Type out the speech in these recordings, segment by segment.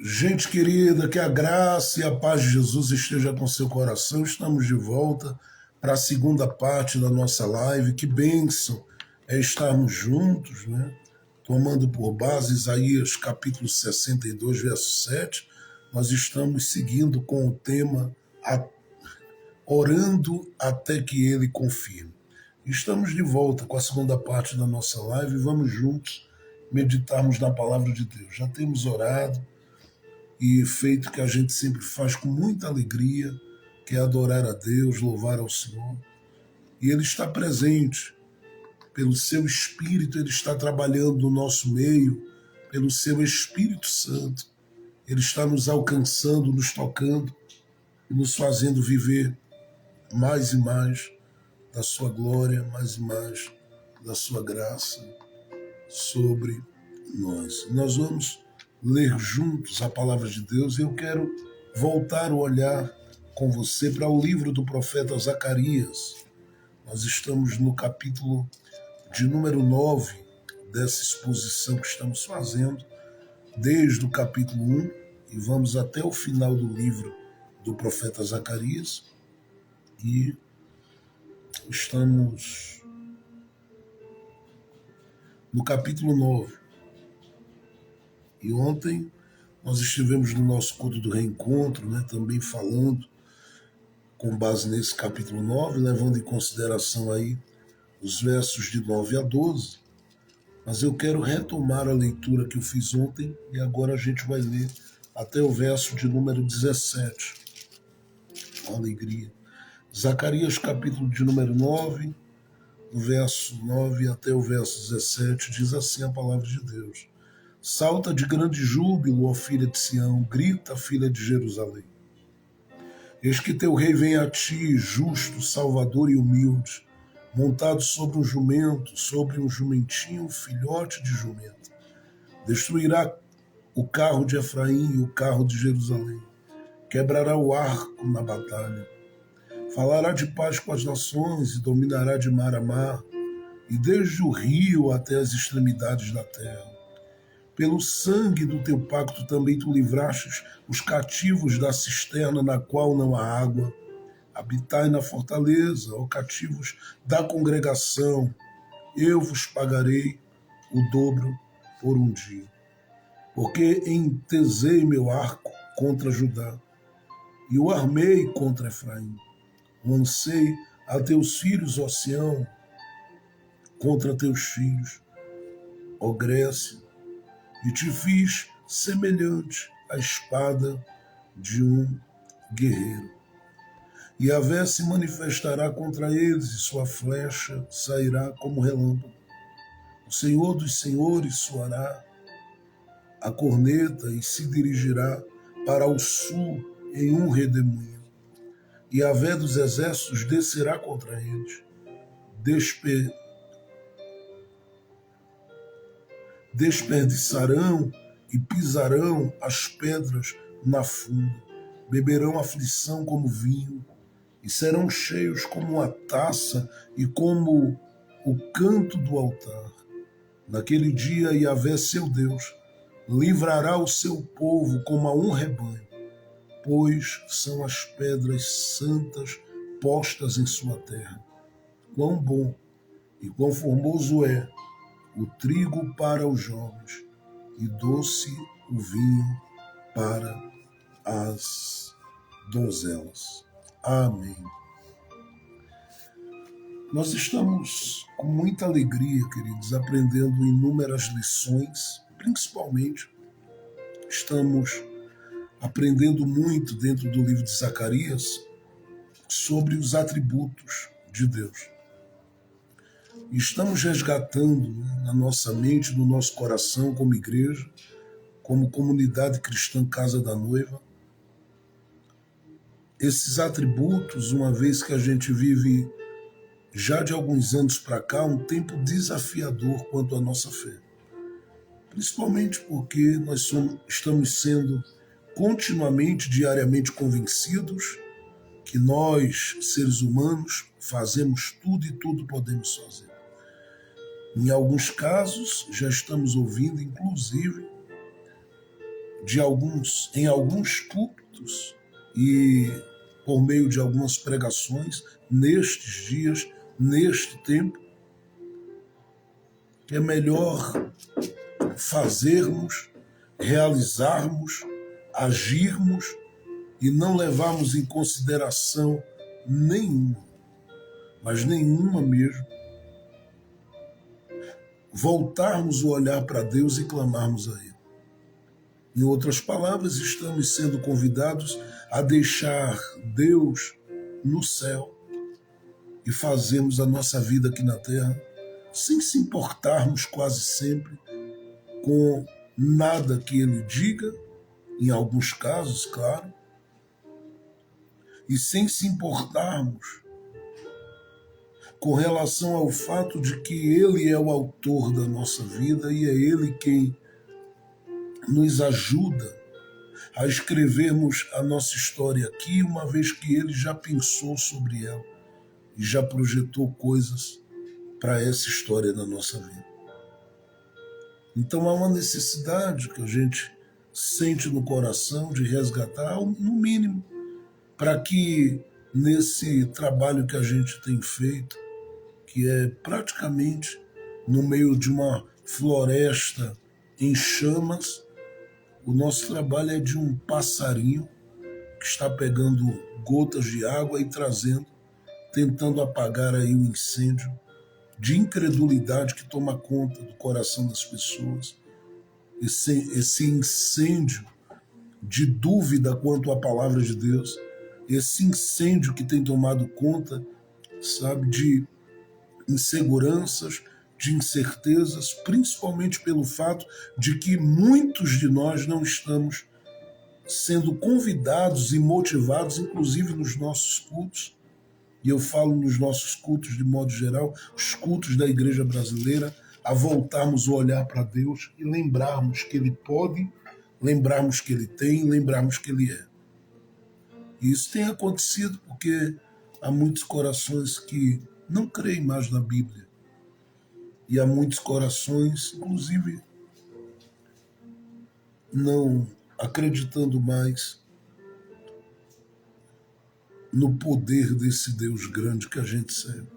Gente querida, que a graça e a paz de Jesus esteja com seu coração. Estamos de volta para a segunda parte da nossa live. Que bênção é estarmos juntos, né? Tomando por base Isaías capítulo 62, verso 7. Nós estamos seguindo com o tema Orando até que ele confirme. Estamos de volta com a segunda parte da nossa live e vamos juntos meditarmos na palavra de Deus. Já temos orado e feito o que a gente sempre faz com muita alegria, que é adorar a Deus, louvar ao Senhor. E Ele está presente, pelo seu Espírito, Ele está trabalhando no nosso meio, pelo seu Espírito Santo. Ele está nos alcançando, nos tocando e nos fazendo viver mais e mais da sua glória, mais e mais da sua graça sobre nós. Nós vamos ler juntos a palavra de Deus e eu quero voltar o olhar com você para o livro do profeta Zacarias. Nós estamos no capítulo de número 9 dessa exposição que estamos fazendo, desde o capítulo 1 e vamos até o final do livro do profeta Zacarias. E estamos no capítulo 9. E ontem nós estivemos no nosso culto do reencontro, né, também falando com base nesse capítulo 9, levando em consideração aí os versos de 9 a 12. Mas eu quero retomar a leitura que eu fiz ontem e agora a gente vai ler até o verso de número 17. Com alegria. Zacarias, capítulo de número 9, do verso 9 até o verso 17, diz assim a palavra de Deus. Salta de grande júbilo, ó filha de Sião, grita, filha de Jerusalém. Eis que teu rei vem a ti, justo, salvador e humilde, montado sobre um jumento, sobre um jumentinho, filhote de jumento. Destruirá o carro de Efraim e o carro de Jerusalém. Quebrará o arco na batalha. Falará de paz com as nações e dominará de mar a mar, e desde o rio até as extremidades da terra. Pelo sangue do teu pacto também tu livrastes os cativos da cisterna na qual não há água. Habitai na fortaleza, ó cativos da congregação, eu vos pagarei o dobro por um dia. Porque entesei meu arco contra Judá, e o armei contra Efraim. Lancei a teus filhos, ó Sião, contra teus filhos, ó Grécia, e te fiz semelhante à espada de um guerreiro. E Yahvé se manifestará contra eles, e sua flecha sairá como relâmpago. O Senhor dos senhores soará a corneta e se dirigirá para o sul em um redemoinho. E Yahvé dos exércitos descerá contra eles, desperdiçarão e pisarão as pedras na funda, beberão aflição como vinho, e serão cheios como uma taça e como o canto do altar. Naquele dia, Yahvé, seu Deus, livrará o seu povo como a um rebanho, pois são as pedras santas postas em sua terra. Quão bom e quão formoso é o trigo para os jovens e doce o vinho para as donzelas. Amém. Nós estamos com muita alegria, queridos, aprendendo inúmeras lições, principalmente estamos aprendendo muito dentro do livro de Zacarias sobre os atributos de Deus. Estamos resgatando, né, na nossa mente, no nosso coração, como igreja, como comunidade cristã Casa da Noiva, esses atributos, uma vez que a gente vive já de alguns anos para cá um tempo desafiador quanto à nossa fé. Principalmente porque nós estamos sendo continuamente, diariamente convencidos que nós, seres humanos, fazemos tudo e tudo podemos fazer. Em alguns casos, já estamos ouvindo, inclusive, em alguns púlpitos e por meio de algumas pregações nestes dias, neste tempo, que é melhor fazermos, realizarmos, agirmos e não levarmos em consideração nenhuma, mas nenhuma mesmo, voltarmos o olhar para Deus e clamarmos a Ele. Em outras palavras, estamos sendo convidados a deixar Deus no céu e fazermos a nossa vida aqui na terra sem se importarmos quase sempre com nada que Ele diga, em alguns casos, claro, e sem se importarmos com relação ao fato de que Ele é o autor da nossa vida e é Ele quem nos ajuda a escrevermos a nossa história aqui, uma vez que Ele já pensou sobre ela e já projetou coisas para essa história da nossa vida. Então há uma necessidade que a gente sente no coração de resgatar, no mínimo, para que nesse trabalho que a gente tem feito, que é praticamente no meio de uma floresta em chamas, o nosso trabalho é de um passarinho que está pegando gotas de água e trazendo, tentando apagar aí o incêndio de incredulidade que toma conta do coração das pessoas, esse incêndio de dúvida quanto à palavra de Deus, esse incêndio que tem tomado conta, sabe, de inseguranças, de incertezas, principalmente pelo fato de que muitos de nós não estamos sendo convidados e motivados, inclusive nos nossos cultos, e eu falo nos nossos cultos de modo geral, os cultos da igreja brasileira, a voltarmos o olhar para Deus e lembrarmos que Ele pode, lembrarmos que Ele tem, lembrarmos que Ele é. E isso tem acontecido porque há muitos corações que não creem mais na Bíblia. E há muitos corações, inclusive, não acreditando mais no poder desse Deus grande que a gente serve.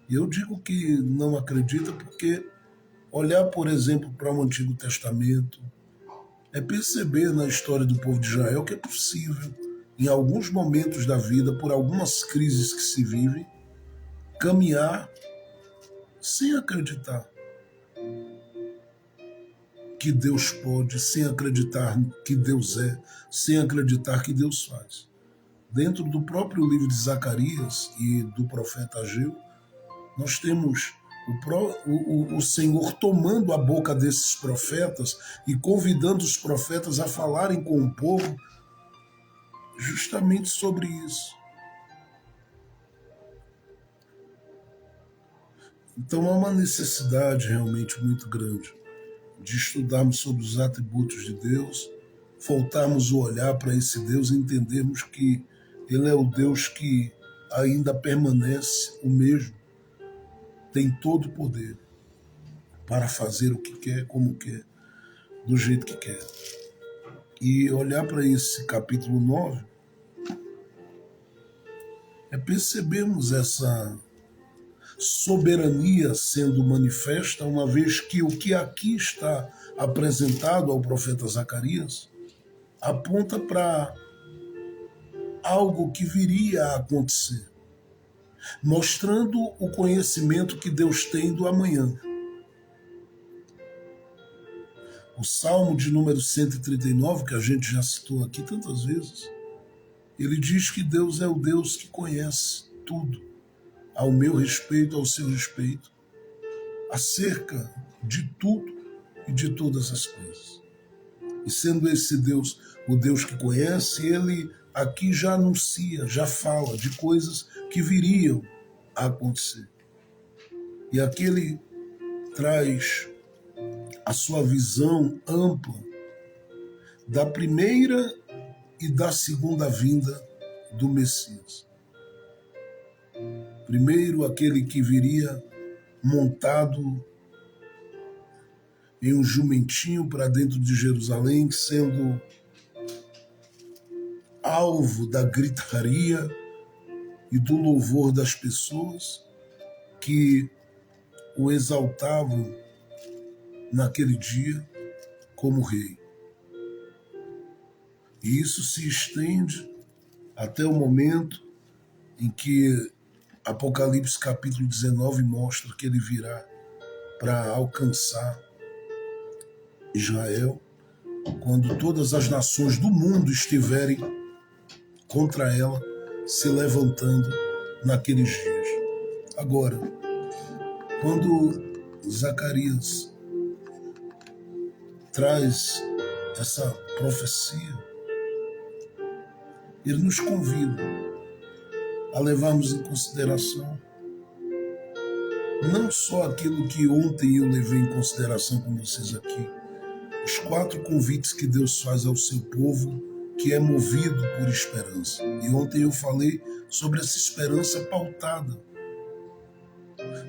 E eu digo que não acredita porque olhar, por exemplo, para o Antigo Testamento é perceber na história do povo de Israel que é possível, em alguns momentos da vida, por algumas crises que se vivem, caminhar sem acreditar que Deus pode, sem acreditar que Deus é, sem acreditar que Deus faz. Dentro do próprio livro de Zacarias e do profeta Ageu, nós temos o Senhor tomando a boca desses profetas e convidando os profetas a falarem com o povo justamente sobre isso. Então há uma necessidade realmente muito grande de estudarmos sobre os atributos de Deus, voltarmos o olhar para esse Deus e entendermos que Ele é o Deus que ainda permanece o mesmo, tem todo o poder para fazer o que quer, como quer, do jeito que quer. E olhar para esse capítulo 9 é percebermos essa soberania sendo manifesta, uma vez que o que aqui está apresentado ao profeta Zacarias aponta para algo que viria a acontecer, mostrando o conhecimento que Deus tem do amanhã. O Salmo de número 139, que a gente já citou aqui tantas vezes, ele diz que Deus é o Deus que conhece tudo, ao meu respeito, ao seu respeito, acerca de tudo e de todas as coisas. E sendo esse Deus o Deus que conhece, ele aqui já anuncia, já fala de coisas que viriam a acontecer. E aqui ele traz a sua visão ampla da primeira e da segunda vinda do Messias. Primeiro, aquele que viria montado em um jumentinho para dentro de Jerusalém, sendo alvo da gritaria e do louvor das pessoas que o exaltavam naquele dia como rei. E isso se estende até o momento em que Apocalipse capítulo 19 mostra que ele virá para alcançar Israel, quando todas as nações do mundo estiverem contra ela, se levantando naqueles dias. Agora, quando Zacarias traz essa profecia, ele nos convida a levarmos em consideração não só aquilo que ontem eu levei em consideração com vocês aqui, os 4 convites que Deus faz ao seu povo, que é movido por esperança. E ontem eu falei sobre essa esperança pautada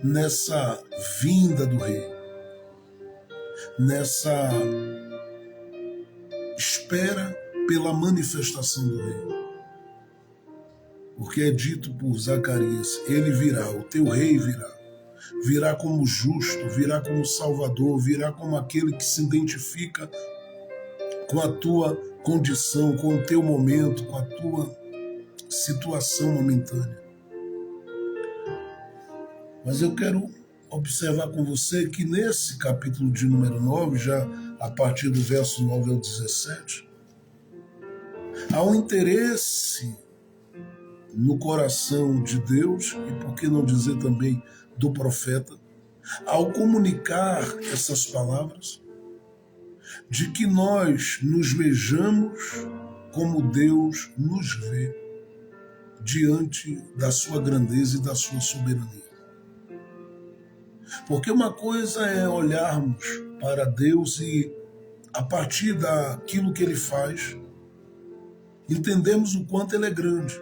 nessa vinda do rei, nessa espera pela manifestação do rei. Porque é dito por Zacarias, ele virá, o teu rei virá. Virá como justo, virá como salvador, virá como aquele que se identifica com a tua condição, com o teu momento, com a tua situação momentânea. Mas eu quero observar com você que nesse capítulo de número 9, já a partir do verso 9 ao 17, há um interesse no coração de Deus, e por que não dizer também do profeta, ao comunicar essas palavras, de que nós nos vejamos como Deus nos vê diante da sua grandeza e da sua soberania. Porque uma coisa é olharmos para Deus e, a partir daquilo que Ele faz, entendemos o quanto Ele é grande.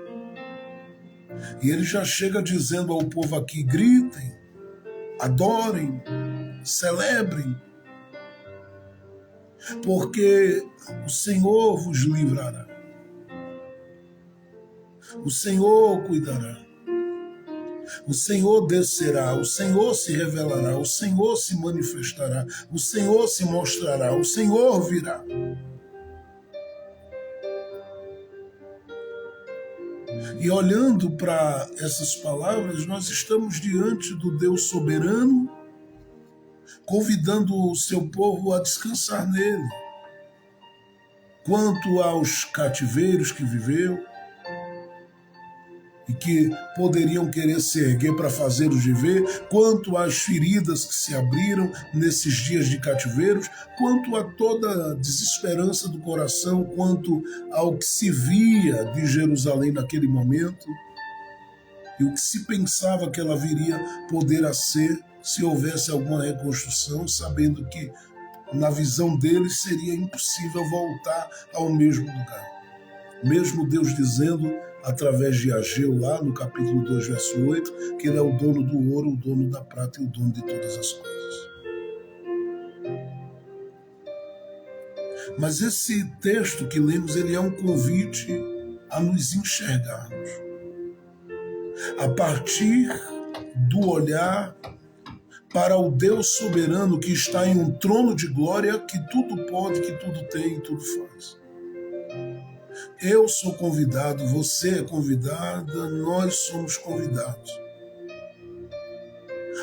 E Ele já chega dizendo ao povo aqui, gritem, adorem, celebrem, porque o Senhor vos livrará. O Senhor cuidará. O Senhor descerá, o Senhor se revelará, o Senhor se manifestará, o Senhor se mostrará, o Senhor virá. E olhando para essas palavras, nós estamos diante do Deus soberano, convidando o seu povo a descansar nele. Quanto aos cativeiros que viveu, e que poderiam querer se erguer para fazê-los viver, quanto às feridas que se abriram nesses dias de cativeiros, quanto a toda a desesperança do coração, quanto ao que se via de Jerusalém naquele momento, e o que se pensava que ela viria poder a ser se houvesse alguma reconstrução, sabendo que na visão deles seria impossível voltar ao mesmo lugar. Mesmo Deus dizendo, através de Ageu, lá no capítulo 2, verso 8, que ele é o dono do ouro, o dono da prata e o dono de todas as coisas. Mas esse texto que lemos, ele é um convite a nos enxergarmos. A partir do olhar para o Deus soberano que está em um trono de glória, que tudo pode, que tudo tem e tudo faz. Eu sou convidado, você é convidada, nós somos convidados.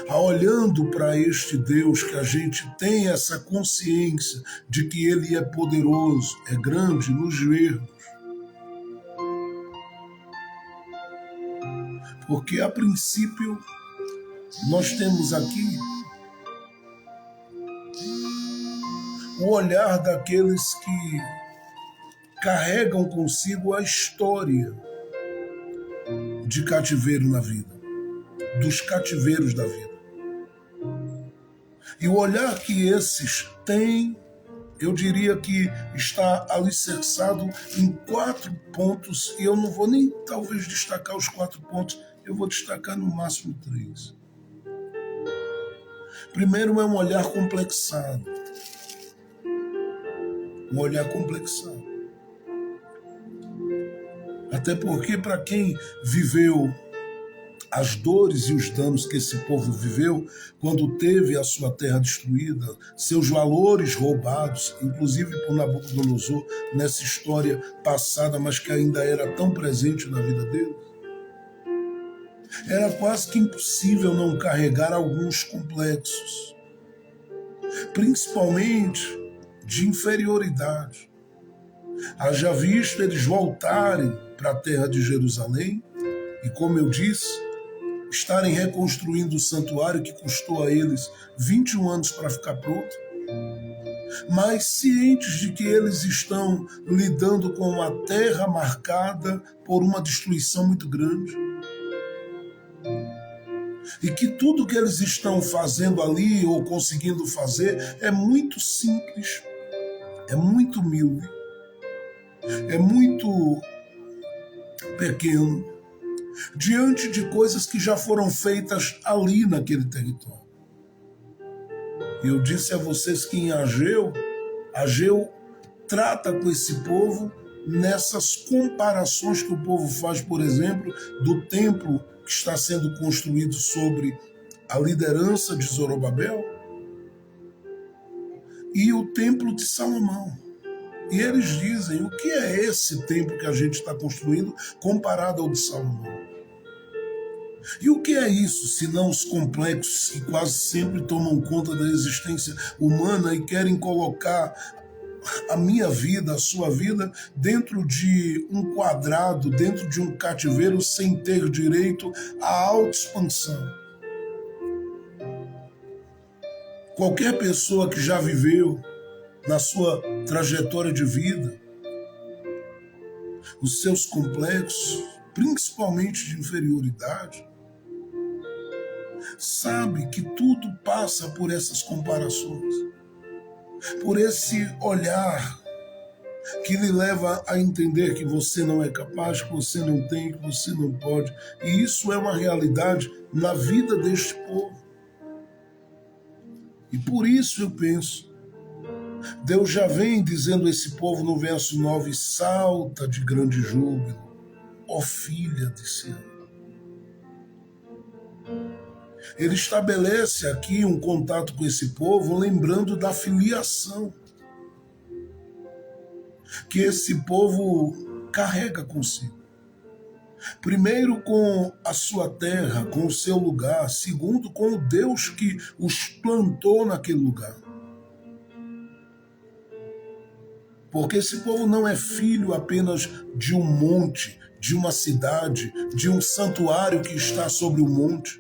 Olhando para este Deus, que a gente tem essa consciência de que Ele é poderoso, é grande, nos vermos. Porque, a princípio, nós temos aqui o olhar daqueles que carregam consigo a história de cativeiro na vida, dos cativeiros da vida. E o olhar que esses têm, eu diria que está alicerçado em 4 pontos, e eu não vou nem talvez destacar os 4 pontos, eu vou destacar no máximo 3. Primeiro é um olhar complexado. um olhar complexado. Até porque, para quem viveu as dores e os danos que esse povo viveu quando teve a sua terra destruída, seus valores roubados, inclusive por Nabucodonosor, nessa história passada, mas que ainda era tão presente na vida dele, era quase que impossível não carregar alguns complexos, principalmente de inferioridade. Haja visto eles voltarem para a terra de Jerusalém e, como eu disse, estarem reconstruindo o santuário que custou a eles 21 anos para ficar pronto, mas cientes de que eles estão lidando com uma terra marcada por uma destruição muito grande e que tudo que eles estão fazendo ali ou conseguindo fazer é muito simples, é muito humilde, é muito pequeno, diante de coisas que já foram feitas ali naquele território. E eu disse a vocês que em Ageu trata com esse povo nessas comparações que o povo faz, por exemplo, do templo que está sendo construído sobre a liderança de Zorobabel e o templo de Salomão. E eles dizem, o que é esse templo que a gente está construindo comparado ao de Salomão? E o que é isso, se não os complexos que quase sempre tomam conta da existência humana e querem colocar a minha vida, a sua vida, dentro de um quadrado, dentro de um cativeiro, sem ter direito à autoexpansão? Qualquer pessoa que já viveu na sua trajetória de vida os seus complexos, principalmente de inferioridade, sabe que tudo passa por essas comparações, por esse olhar que lhe leva a entender que você não é capaz, que você não tem, que você não pode. E isso é uma realidade na vida deste povo. E por isso eu penso, Deus já vem dizendo a esse povo no verso 9, salta de grande júbilo, ó filha de Sião. Ele estabelece aqui um contato com esse povo, lembrando da filiação que esse povo carrega consigo. Primeiro, com a sua terra, com o seu lugar. Segundo, com o Deus que os plantou naquele lugar. Porque esse povo não é filho apenas de um monte, de uma cidade, de um santuário que está sobre o monte.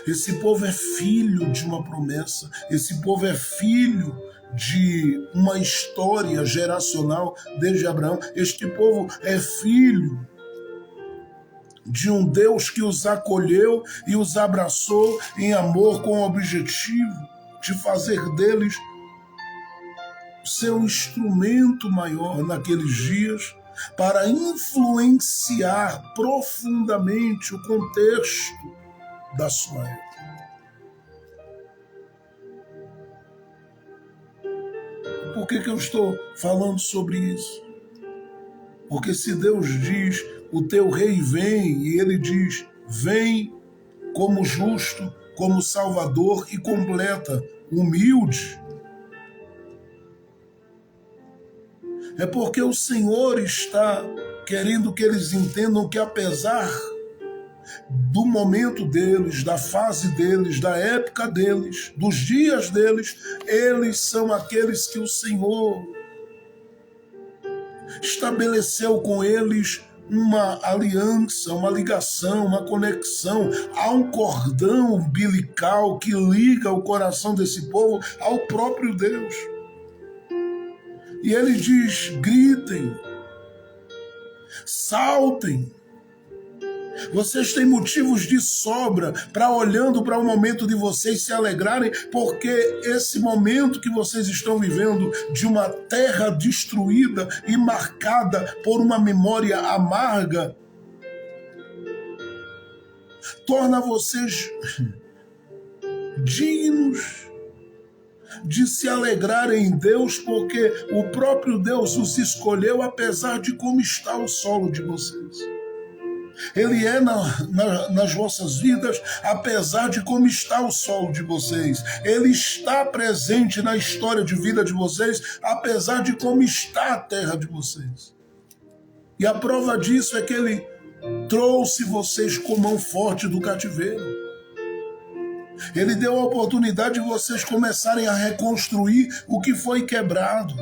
Esse povo é filho de uma promessa, esse povo é filho de uma história geracional desde Abraão. Este povo é filho de um Deus que os acolheu e os abraçou em amor, com o objetivo de fazer deles seu instrumento maior naqueles dias para influenciar profundamente o contexto da sua época. Por que eu estou falando sobre isso? Porque se Deus diz, o teu rei vem, e ele diz, vem como justo, como salvador, e completa, humilde, é porque o Senhor está querendo que eles entendam que, apesar do momento deles, da fase deles, da época deles, dos dias deles, eles são aqueles que o Senhor estabeleceu com eles uma aliança, uma ligação, uma conexão. Há um cordão umbilical que liga o coração desse povo ao próprio Deus. E ele diz, gritem, saltem. Vocês têm motivos de sobra para, olhando para o momento de vocês, se alegrarem, porque esse momento que vocês estão vivendo de uma terra destruída e marcada por uma memória amarga, torna vocês dignos de se alegrarem em Deus, porque o próprio Deus os escolheu, apesar de como está o solo de vocês. Ele é nas vossas vidas, apesar de como está o solo de vocês. Ele está presente na história de vida de vocês, apesar de como está a terra de vocês. E a prova disso é que ele trouxe vocês com mão forte do cativeiro. Ele deu a oportunidade de vocês começarem a reconstruir o que foi quebrado.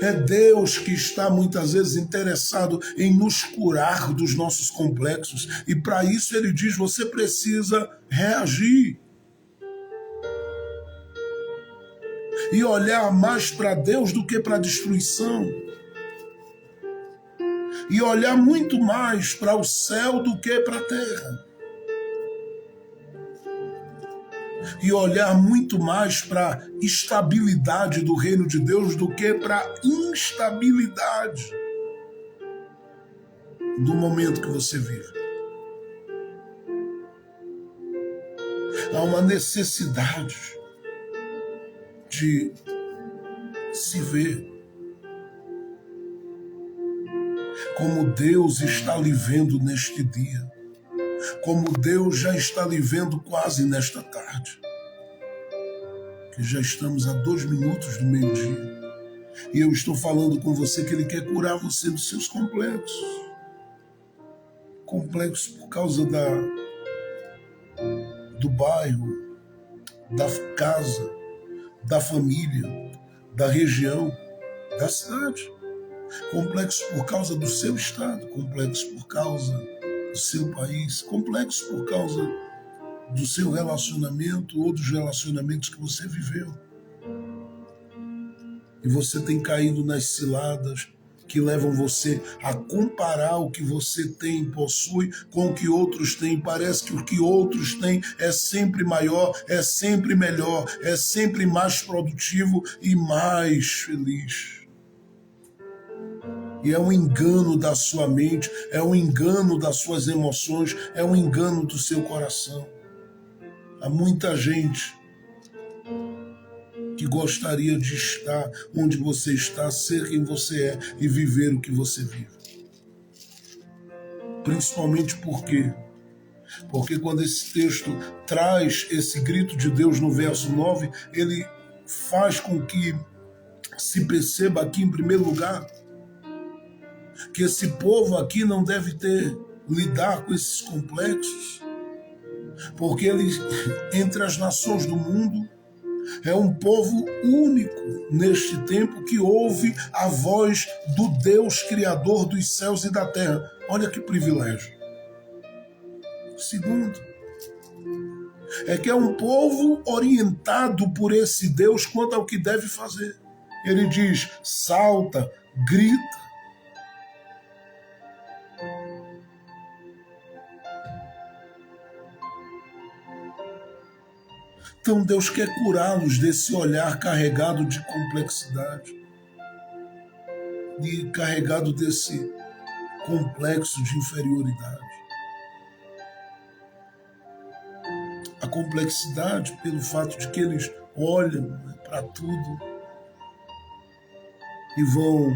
É Deus que está muitas vezes interessado em nos curar dos nossos complexos. E para isso ele diz, você precisa reagir. E olhar mais para Deus do que para a destruição. E olhar muito mais para o céu do que para a terra. E olhar muito mais para a estabilidade do reino de Deus do que para a instabilidade do momento que você vive. Há uma necessidade de se ver como Deus está lhe vendo neste dia, como Deus já está lhe vendo quase nesta tarde, que já estamos a 2 minutos do meio-dia, e eu estou falando com você que Ele quer curar você dos seus complexos. Complexos por causa do bairro, da casa, da família, da região, da cidade. Complexos por causa do seu estado, complexos por causa do seu país, complexos por causa do seu relacionamento ou dos relacionamentos que você viveu. E você tem caído nas ciladas que levam você a comparar o que você tem e possui com o que outros têm. Parece que o que outros têm é sempre maior, é sempre melhor, é sempre mais produtivo e mais feliz. E é um engano da sua mente, é um engano das suas emoções, é um engano do seu coração. Há muita gente que gostaria de estar onde você está, ser quem você é e viver o que você vive. Principalmente porque quando esse texto traz esse grito de Deus no verso 9, ele faz com que se perceba aqui em primeiro lugar que esse povo aqui não deve lidar com esses complexos, porque ele, entre as nações do mundo, é um povo único neste tempo que ouve a voz do Deus Criador dos céus e da terra. Olha que privilégio. Segundo, é que é um povo orientado por esse Deus quanto ao que deve fazer. Ele diz, salta, grita. Então Deus quer curá-los desse olhar carregado de complexidade, e carregado desse complexo de inferioridade. A complexidade pelo fato de que eles olham para tudo e vão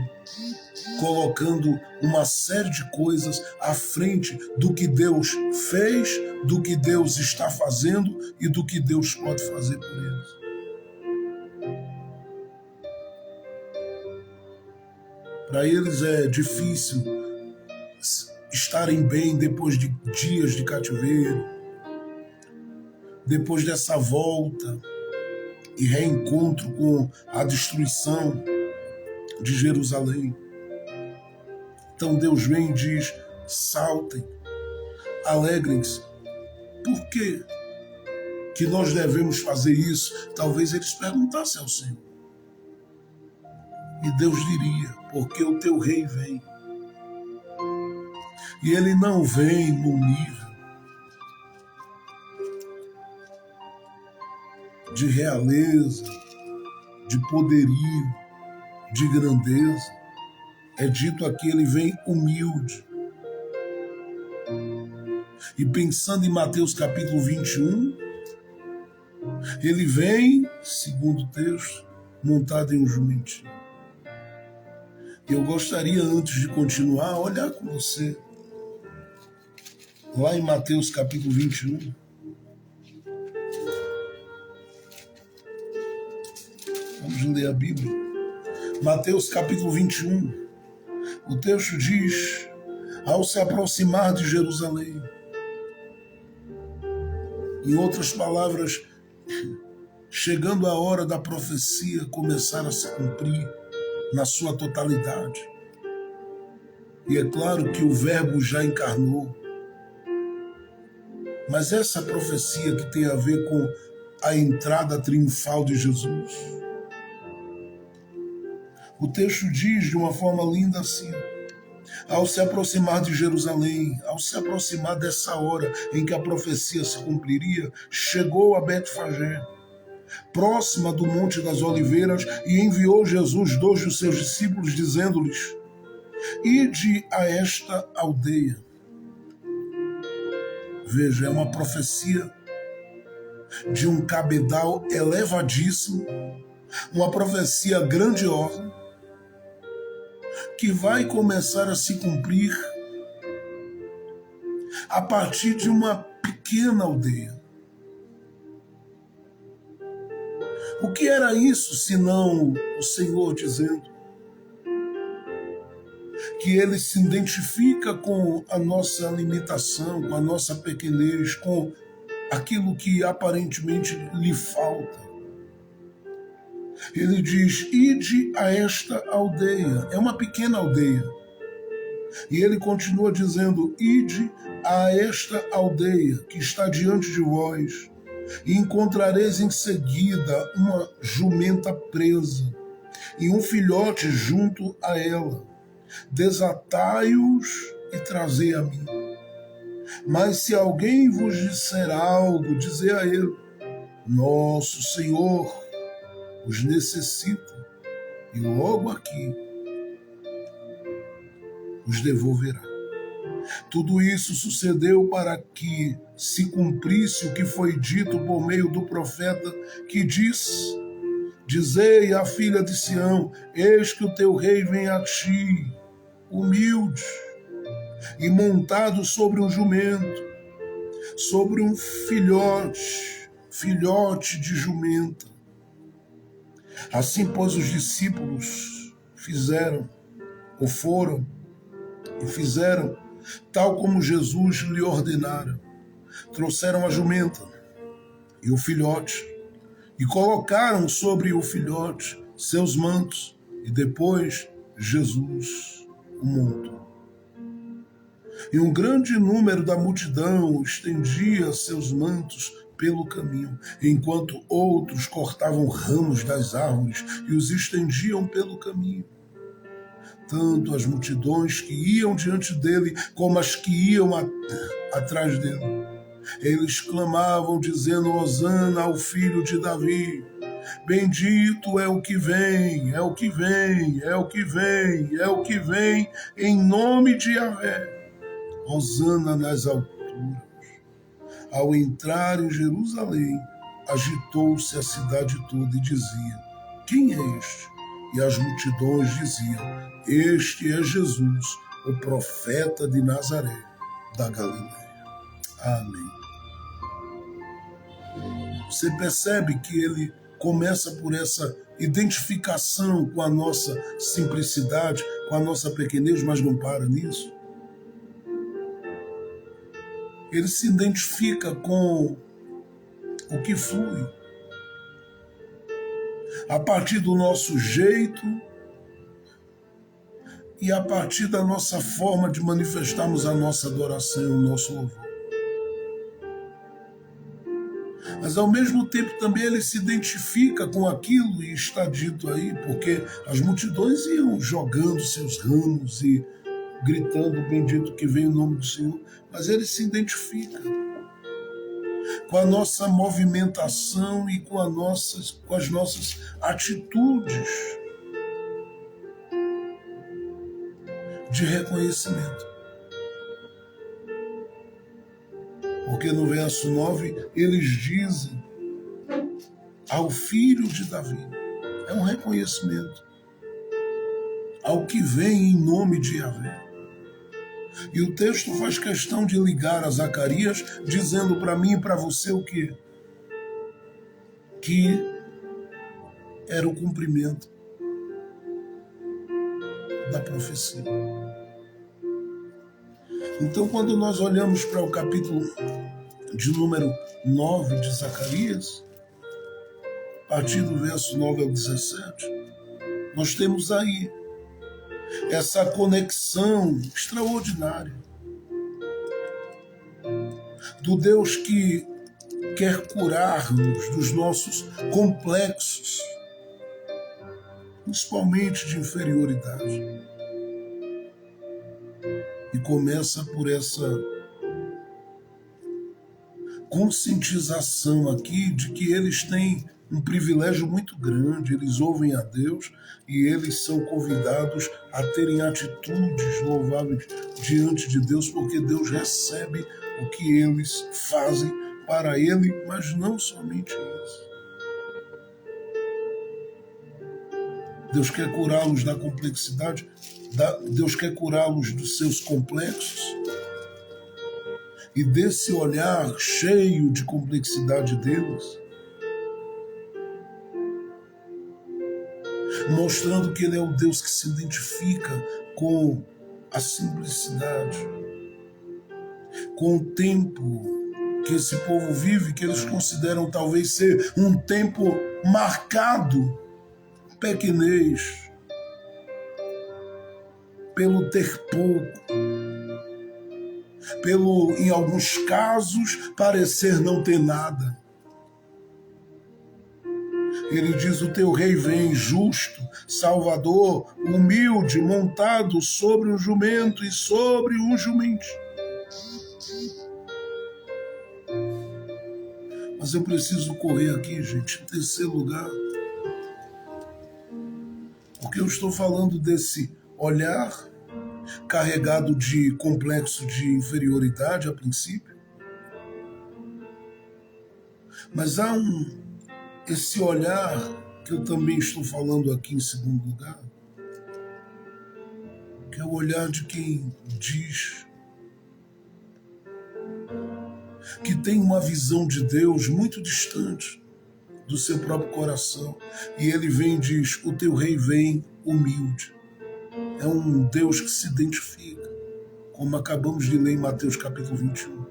colocando uma série de coisas à frente do que Deus fez, do que Deus está fazendo e do que Deus pode fazer por eles. Para eles é difícil estarem bem depois de dias de cativeiro, depois dessa volta e reencontro com a destruição de Jerusalém. Então Deus vem e diz, saltem, alegrem-se. Por quê que nós devemos fazer isso? Talvez eles perguntassem ao Senhor. E Deus diria, porque o teu rei vem. E ele não vem no nível de realeza, de poderio, de grandeza. É dito aqui, ele vem humilde. E pensando em Mateus capítulo 21, Ele vem, segundo o texto, montado em um jumentinho. Eu gostaria, antes de continuar, olhar com você lá em Mateus capítulo 21. Vamos ler a Bíblia. Mateus capítulo 21. O texto diz: ao se aproximar de Jerusalém. Em outras palavras, chegando a hora da profecia começar a se cumprir na sua totalidade. E é claro que o Verbo já encarnou. Mas essa profecia que tem a ver com a entrada triunfal de Jesus. O texto diz de uma forma linda assim: ao se aproximar de Jerusalém, ao se aproximar dessa hora em que a profecia se cumpriria, chegou a Betfagé, próxima do Monte das Oliveiras, e enviou Jesus 2 dos seus discípulos, dizendo-lhes: ide a esta aldeia. Veja, é uma profecia de um cabedal elevadíssimo, uma profecia grandiosa, que vai começar a se cumprir a partir de uma pequena aldeia. O que era isso, senão o Senhor dizendo que Ele se identifica com a nossa limitação, com a nossa pequenez, com aquilo que aparentemente lhe falta. Ele diz: ide a esta aldeia. É uma pequena aldeia. E ele continua dizendo: ide a esta aldeia que está diante de vós, e encontrareis em seguida uma jumenta presa e um filhote junto a ela. Desatai-os e trazei a mim. Mas se alguém vos disser algo, dizei a ele: nosso Senhor os necessita, e logo aqui os devolverá. Tudo isso sucedeu para que se cumprisse o que foi dito por meio do profeta, que diz: dizei à filha de Sião, eis que o teu rei vem a ti, humilde e montado sobre um jumento, sobre um filhote de jumenta. Assim, pois, os discípulos fizeram tal como Jesus lhe ordenara. Trouxeram a jumenta e o filhote, e colocaram sobre o filhote seus mantos, e depois Jesus o montou. E um grande número da multidão estendia seus mantos pelo caminho, enquanto outros cortavam ramos das árvores e os estendiam pelo caminho. Tanto as multidões que iam diante dele, como as que iam atrás dele. Eles clamavam, dizendo: hosana ao filho de Davi. Bendito é o que vem, é o que vem, é o que vem, é o que vem, em nome de Yahvé. Hosana nas alturas. Ao entrar em Jerusalém, agitou-se a cidade toda e dizia: quem é este? E as multidões diziam: este é Jesus, o profeta de Nazaré, da Galileia. Amém. Você percebe que ele começa por essa identificação com a nossa simplicidade, com a nossa pequenez, mas não para nisso. Ele se identifica com o que flui. A partir do nosso jeito e a partir da nossa forma de manifestarmos a nossa adoração e o nosso louvor. Mas ao mesmo tempo também ele se identifica com aquilo, e está dito aí, porque as multidões iam jogando seus ramos e gritando: bendito que vem o nome do Senhor. Mas ele se identifica com a nossa movimentação e com as nossas atitudes de reconhecimento. Porque no verso 9 eles dizem ao Filho de Davi. É um reconhecimento ao que vem em nome de Yahvé. E o texto faz questão de ligar a Zacarias, dizendo para mim e para você o quê? Que era o cumprimento da profecia. Então, quando nós olhamos para o capítulo de número 9 de Zacarias, a partir do verso 9 ao 17, nós temos aí essa conexão extraordinária do Deus que quer curar-nos dos nossos complexos, principalmente de inferioridade. E começa por essa conscientização aqui de que eles têm um privilégio muito grande, eles ouvem a Deus e eles são convidados a terem atitudes louváveis diante de Deus, porque Deus recebe o que eles fazem para Ele, mas não somente isso. Deus quer curá-los da complexidade, Deus quer curá-los dos seus complexos e desse olhar cheio de complexidade deles, mostrando que Ele é o Deus que se identifica com a simplicidade, com o tempo que esse povo vive, que eles consideram talvez ser um tempo marcado, pequenez, pelo ter pouco, pelo, em alguns casos, parecer não ter nada. Ele diz: o teu rei vem justo, salvador, humilde, montado sobre um jumento e sobre um jumentinho. Mas eu preciso correr aqui, gente, em terceiro lugar, porque eu estou falando desse olhar carregado de complexo de inferioridade a princípio, mas há esse olhar que eu também estou falando aqui em segundo lugar, que é o olhar de quem diz que tem uma visão de Deus muito distante do seu próprio coração. E ele vem e diz: o teu rei vem humilde. É um Deus que se identifica, como acabamos de ler em Mateus capítulo 21.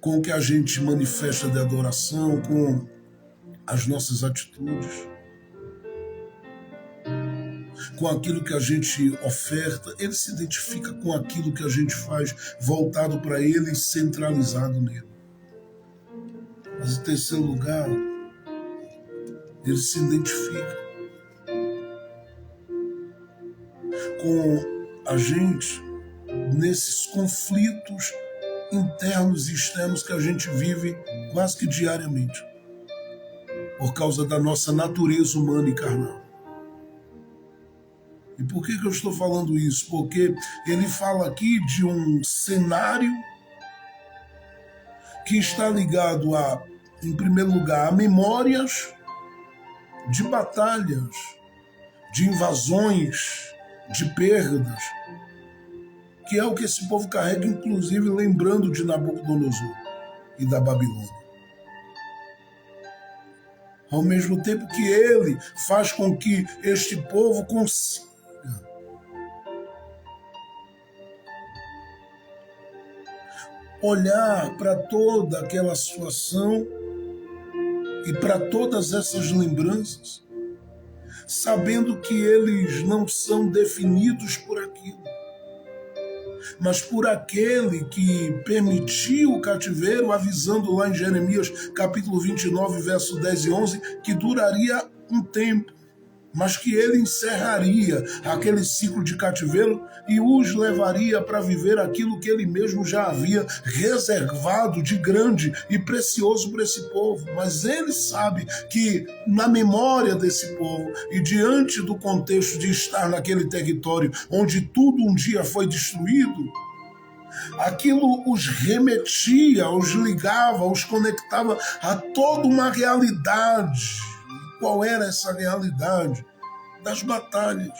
Com o que a gente manifesta de adoração, com as nossas atitudes, com aquilo que a gente oferta. Ele se identifica com aquilo que a gente faz voltado para Ele e centralizado nele. Mas em terceiro lugar, ele se identifica com a gente nesses conflitos internos e externos que a gente vive quase que diariamente, por causa da nossa natureza humana e carnal. E por que eu estou falando isso? Porque ele fala aqui de um cenário que está ligado a, em primeiro lugar, a memórias de batalhas, de invasões, de perdas, que é o que esse povo carrega, inclusive lembrando de Nabucodonosor e da Babilônia. Ao mesmo tempo que ele faz com que este povo consiga olhar para toda aquela situação e para todas essas lembranças, sabendo que eles não são definidos por aquilo, mas por aquele que permitiu o cativeiro, avisando lá em Jeremias capítulo 29, verso 10 e 11, que duraria um tempo, mas que ele encerraria aquele ciclo de cativeiro e os levaria para viver aquilo que ele mesmo já havia reservado de grande e precioso para esse povo. Mas ele sabe que na memória desse povo e diante do contexto de estar naquele território onde tudo um dia foi destruído, Aquilo os remetia, os ligava, os conectava a toda uma realidade. Qual era essa realidade? Das batalhas.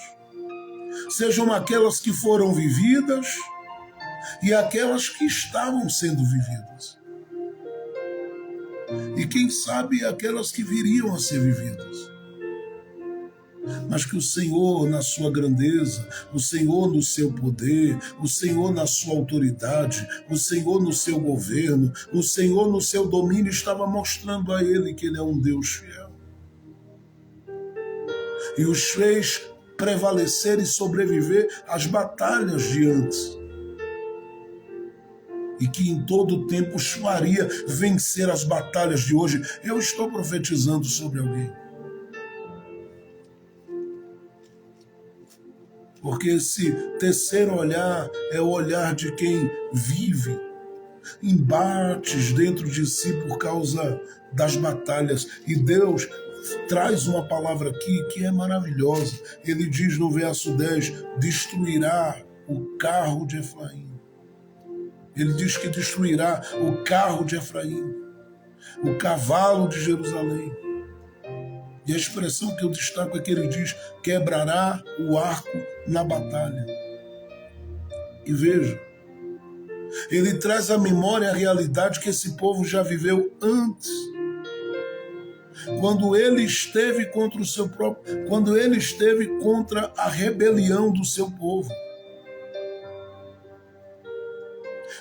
Sejam aquelas que foram vividas e aquelas que estavam sendo vividas. E quem sabe aquelas que viriam a ser vividas. Mas que o Senhor, na sua grandeza, o Senhor no seu poder, o Senhor na sua autoridade, o Senhor no seu governo, o Senhor no seu domínio, estava mostrando a ele que ele é um Deus fiel. E os fez prevalecer e sobreviver às batalhas de antes. E que em todo o tempo os faria vencer as batalhas de hoje. Eu estou profetizando sobre alguém. Porque esse terceiro olhar é o olhar de quem vive embates dentro de si por causa das batalhas. E Deus traz uma palavra aqui que é maravilhosa. Ele diz no verso 10, destruirá o carro de Efraim. Ele diz que destruirá o carro de Efraim, o cavalo de Jerusalém. E a expressão que eu destaco é que ele diz, quebrará o arco na batalha. E veja, ele traz à memória a realidade que esse povo já viveu antes. Quando ele esteve contra o seu próprio, quando ele esteve contra a rebelião do seu povo.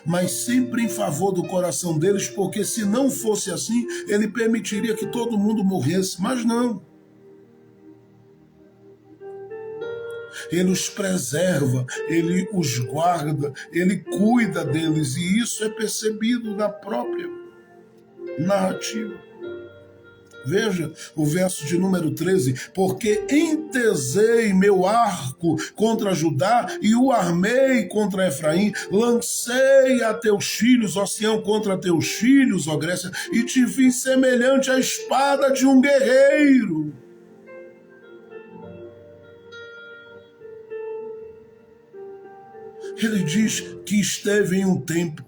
Mas sempre em favor do coração deles, porque se não fosse assim, ele permitiria que todo mundo morresse, mas não. Ele os preserva, ele os guarda, ele cuida deles, e isso é percebido na própria narrativa. Veja o verso de número 13, porque entesei meu arco contra Judá e o armei contra Efraim, lancei a teus filhos, ó Sião, contra teus filhos, ó Grécia, e te fiz semelhante à espada de um guerreiro. Ele diz que esteve em um tempo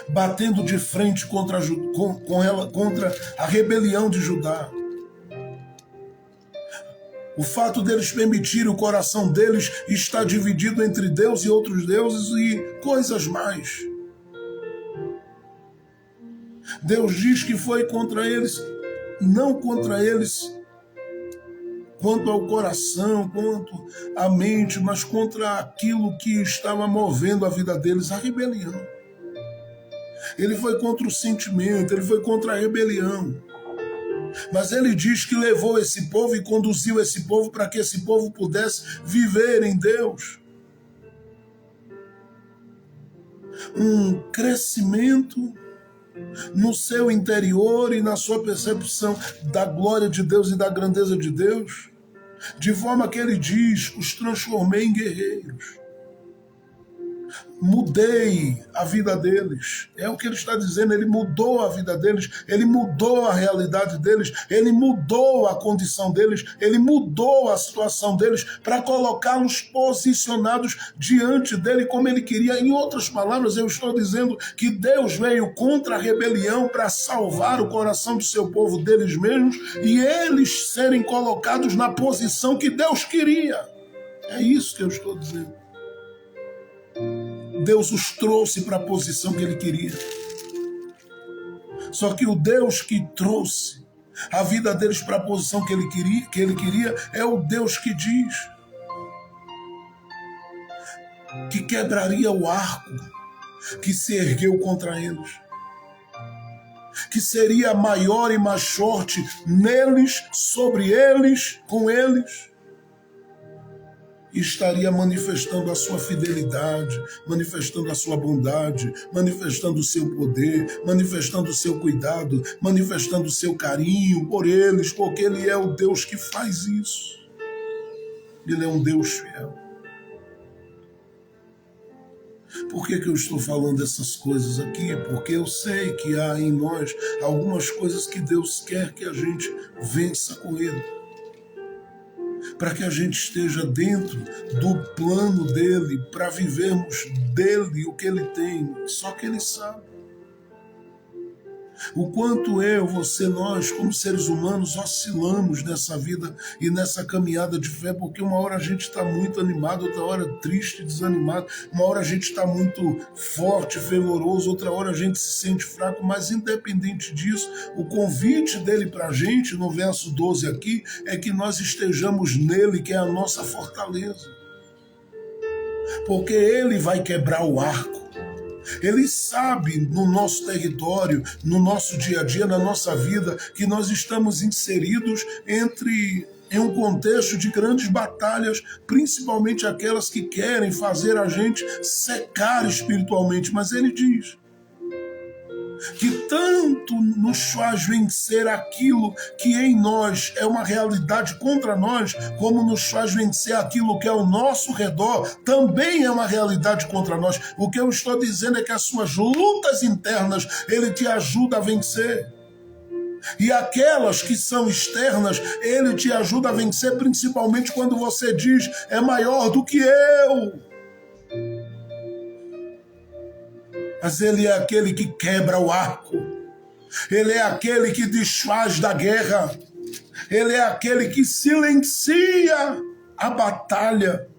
batendo de frente contra a rebelião de Judá. O fato deles permitirem o coração deles estar dividido entre Deus e outros deuses e coisas mais. Deus diz que foi contra eles, não contra eles quanto ao coração, quanto à mente, mas contra aquilo que estava movendo a vida deles, a rebelião. Ele foi contra o sentimento, ele foi contra a rebelião. Mas ele diz que levou esse povo e conduziu esse povo para que esse povo pudesse viver em Deus. Um crescimento no seu interior e na sua percepção da glória de Deus e da grandeza de Deus, de forma que ele diz, os transformei em guerreiros. Mudei a vida deles. É o que ele está dizendo, ele mudou a vida deles, ele mudou a realidade deles, ele mudou a condição deles, ele mudou a situação deles para colocá-los posicionados diante dele como ele queria. Em outras palavras, eu estou dizendo que Deus veio contra a rebelião para salvar o coração do seu povo deles mesmos e eles serem colocados na posição que Deus queria. É isso que eu estou dizendo. Deus os trouxe para a posição que ele queria. Só que o Deus que trouxe a vida deles para a posição que ele queria é o Deus que diz que quebraria o arco que se ergueu contra eles, que seria maior e mais forte neles, sobre eles, com eles. E estaria manifestando a sua fidelidade, manifestando a sua bondade, manifestando o seu poder, manifestando o seu cuidado, manifestando o seu carinho por eles, porque ele é o Deus que faz isso. Ele é um Deus fiel. Por que eu estou falando essas coisas aqui? Porque eu sei que há em nós algumas coisas que Deus quer que a gente vença com ele. para que a gente esteja dentro do plano dele, para vivermos dele o que ele tem, só que ele sabe. O quanto eu, você, nós, como seres humanos, oscilamos nessa vida e nessa caminhada de fé, porque uma hora a gente está muito animado, outra hora triste, desanimado, uma hora a gente está muito forte, fervoroso, outra hora a gente se sente fraco, mas independente disso, o convite dele para a gente, no verso 12 aqui, é que nós estejamos nele, que é a nossa fortaleza. Porque ele vai quebrar o arco. Ele sabe no nosso território, no nosso dia a dia, na nossa vida, que nós estamos inseridos em um contexto de grandes batalhas, principalmente aquelas que querem fazer a gente secar espiritualmente. Mas ele diz que tanto nos faz vencer aquilo que em nós é uma realidade contra nós, como nos faz vencer aquilo que é ao nosso redor, também é uma realidade contra nós. O que eu estou dizendo é que as suas lutas internas, ele te ajuda a vencer. E aquelas que são externas, ele te ajuda a vencer, principalmente quando você diz, é maior do que eu. Mas ele é aquele que quebra o arco. Ele é aquele que desfaz da guerra. Ele é aquele que silencia a batalha.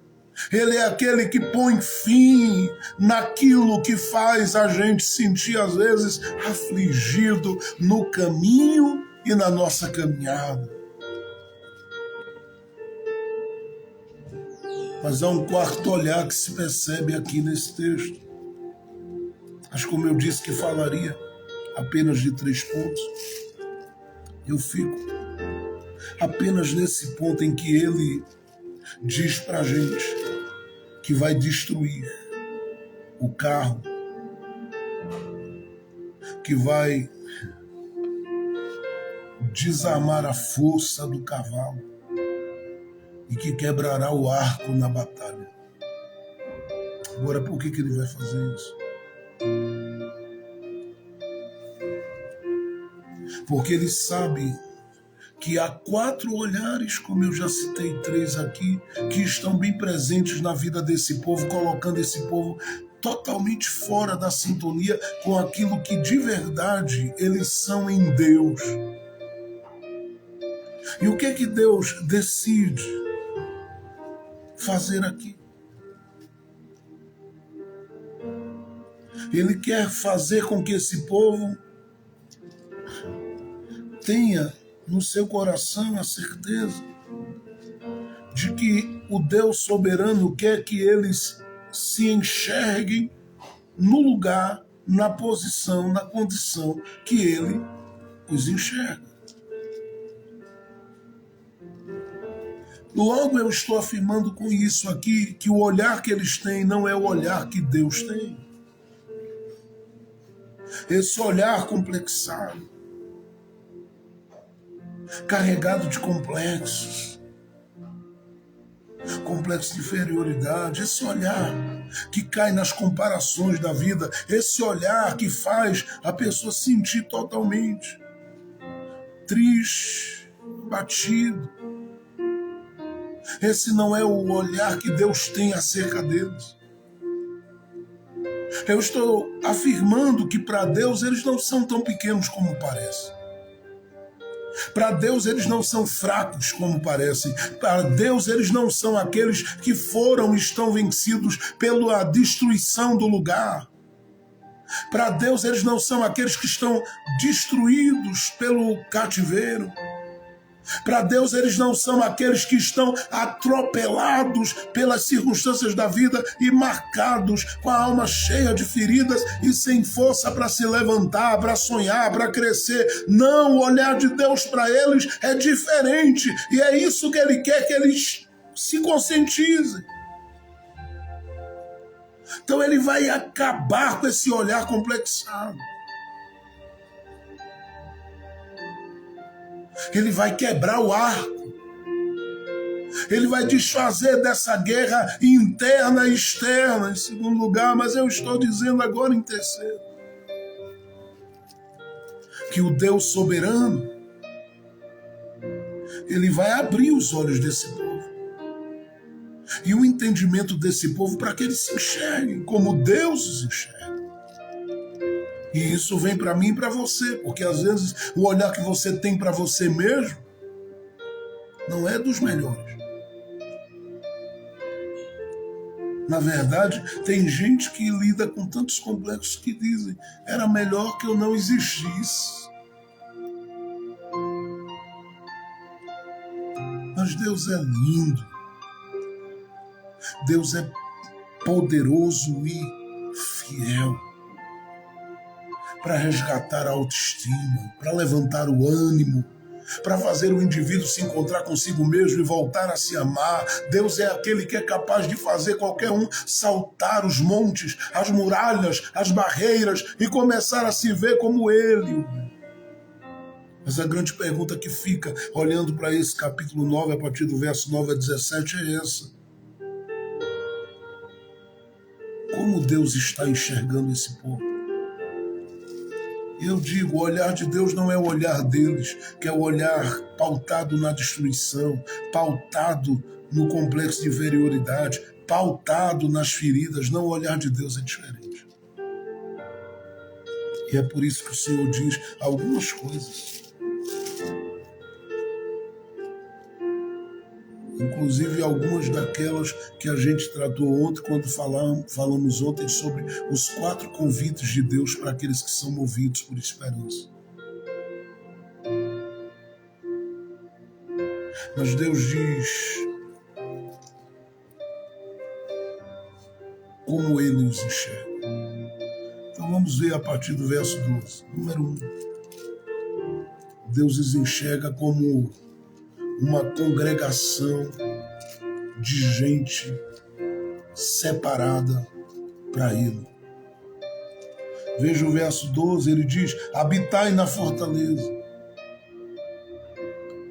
Ele é aquele que põe fim naquilo que faz a gente sentir, às vezes, afligido no caminho e na nossa caminhada. Mas há um quarto olhar que se percebe aqui nesse texto. Mas como eu disse que falaria apenas de 3 pontos, eu fico apenas nesse ponto em que ele diz para a gente que vai destruir o carro, que vai desarmar a força do cavalo e que quebrará o arco na batalha. Agora, por que ele vai fazer isso? Porque ele sabe que há 4 olhares, como eu já citei 3 aqui, que estão bem presentes na vida desse povo, colocando esse povo totalmente fora da sintonia com aquilo que de verdade eles são em Deus. E o que é que Deus decide fazer aqui? Ele quer fazer com que esse povo tenha no seu coração a certeza de que o Deus soberano quer que eles se enxerguem no lugar, na posição, na condição que ele os enxerga. Logo eu estou afirmando com isso aqui que o olhar que eles têm não é o olhar que Deus tem. Esse olhar complexado, carregado de complexos, complexo de inferioridade, esse olhar que cai nas comparações da vida, esse olhar que faz a pessoa sentir totalmente triste, batido. Esse não é o olhar que Deus tem acerca deles. Eu estou afirmando que para Deus eles não são tão pequenos como parecem. Para Deus eles não são fracos como parecem. Para Deus eles não são aqueles que foram e estão vencidos pela destruição do lugar. Para Deus eles não são aqueles que estão destruídos pelo cativeiro. Para Deus eles não são aqueles que estão atropelados pelas circunstâncias da vida e marcados com a alma cheia de feridas e sem força para se levantar, para sonhar, para crescer. Não, o olhar de Deus para eles é diferente e é isso que Ele quer que eles se conscientizem. Então Ele vai acabar com esse olhar complexado. Ele vai quebrar o arco. Ele vai desfazer dessa guerra interna e externa, em segundo lugar, mas eu estou dizendo agora em terceiro. Que o Deus soberano, Ele vai abrir os olhos desse povo. e o entendimento desse povo para que eles se enxerguem como Deus os enxerga. E isso vem para mim e para você, porque às vezes o olhar que você tem para você mesmo não é dos melhores. Na verdade, tem gente que lida com tantos complexos que dizem: era melhor que eu não existisse. Mas Deus é lindo. Deus é poderoso e fiel para resgatar a autoestima, para levantar o ânimo, para fazer o indivíduo se encontrar consigo mesmo e voltar a se amar. Deus é aquele que é capaz de fazer qualquer um saltar os montes, as muralhas, as barreiras e começar a se ver como Ele. Mas a grande pergunta que fica, olhando para esse capítulo 9, a partir do verso 9 a 17, é essa: como Deus está enxergando esse povo? Eu digo, o olhar de Deus não é o olhar deles, que é o olhar pautado na destruição, pautado no complexo de inferioridade, pautado nas feridas. Não, o olhar de Deus é diferente. E é por isso que o Senhor diz algumas coisas. Inclusive algumas daquelas que a gente tratou ontem, quando falamos ontem sobre os 4 convites de Deus para aqueles que são movidos por esperança. Mas Deus diz como Ele os enxerga. Então vamos ver a partir do verso 12. Número 1. Deus os enxerga como uma congregação de gente separada para Ele. Veja o verso 12, ele diz: habitai na fortaleza,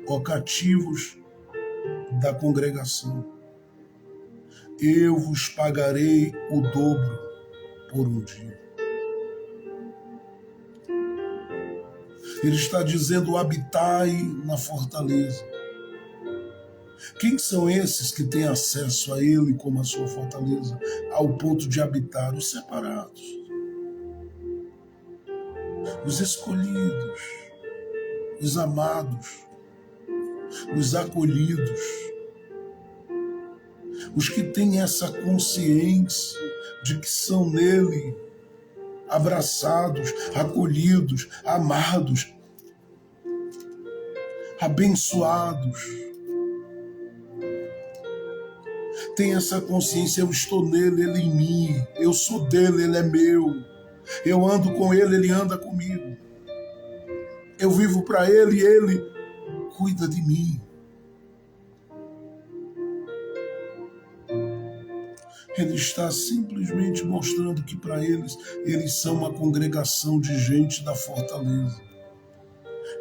ó cativos da congregação, eu vos pagarei o dobro por um dia. Ele está dizendo: habitai na fortaleza. Quem são esses que têm acesso a Ele como a sua fortaleza, ao ponto de habitar? Os separados, os escolhidos, os amados, os acolhidos, os que têm essa consciência de que são nele abraçados, acolhidos, amados, abençoados. Tem essa consciência: eu estou nele, ele em mim, eu sou dele, ele é meu, eu ando com ele, ele anda comigo, eu vivo para ele e ele cuida de mim. Ele está simplesmente mostrando que para eles são uma congregação de gente da fortaleza,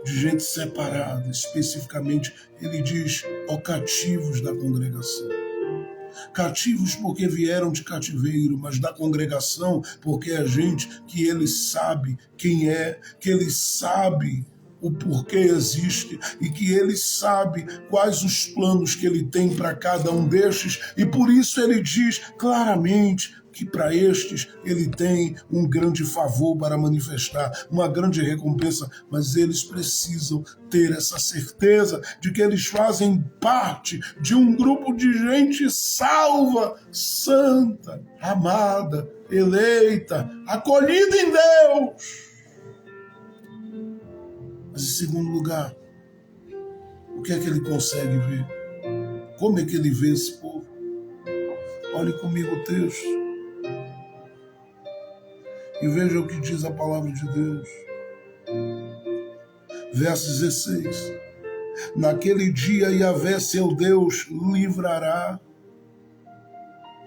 de gente separada. Especificamente, ele diz: ó cativos da congregação. Cativos porque vieram de cativeiro, mas da congregação porque é gente que ele sabe quem é, que ele sabe o porquê existe e que ele sabe quais os planos que ele tem para cada um destes, e por isso ele diz claramente que para estes ele tem um grande favor para manifestar, uma grande recompensa, mas eles precisam ter essa certeza de que eles fazem parte de um grupo de gente salva, santa, amada, eleita, acolhida em Deus. Mas em segundo lugar, o que é que ele consegue ver? Como é que ele vê esse povo? Olhe comigo o texto e veja o que diz a palavra de Deus. Verso 16. Naquele dia Yahvé, seu Deus, livrará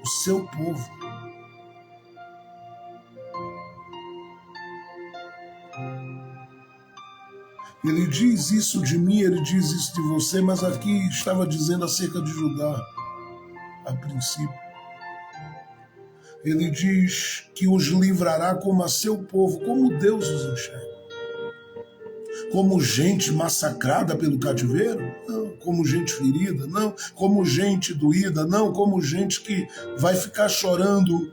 o seu povo. Ele diz isso de mim, ele diz isso de você, mas aqui estava dizendo acerca de Judá, a princípio. Ele diz que os livrará como a seu povo, como Deus os enxerga. como gente massacrada pelo cativeiro? Não. Como gente ferida? Não. Como gente doída? Não. Como gente que vai ficar chorando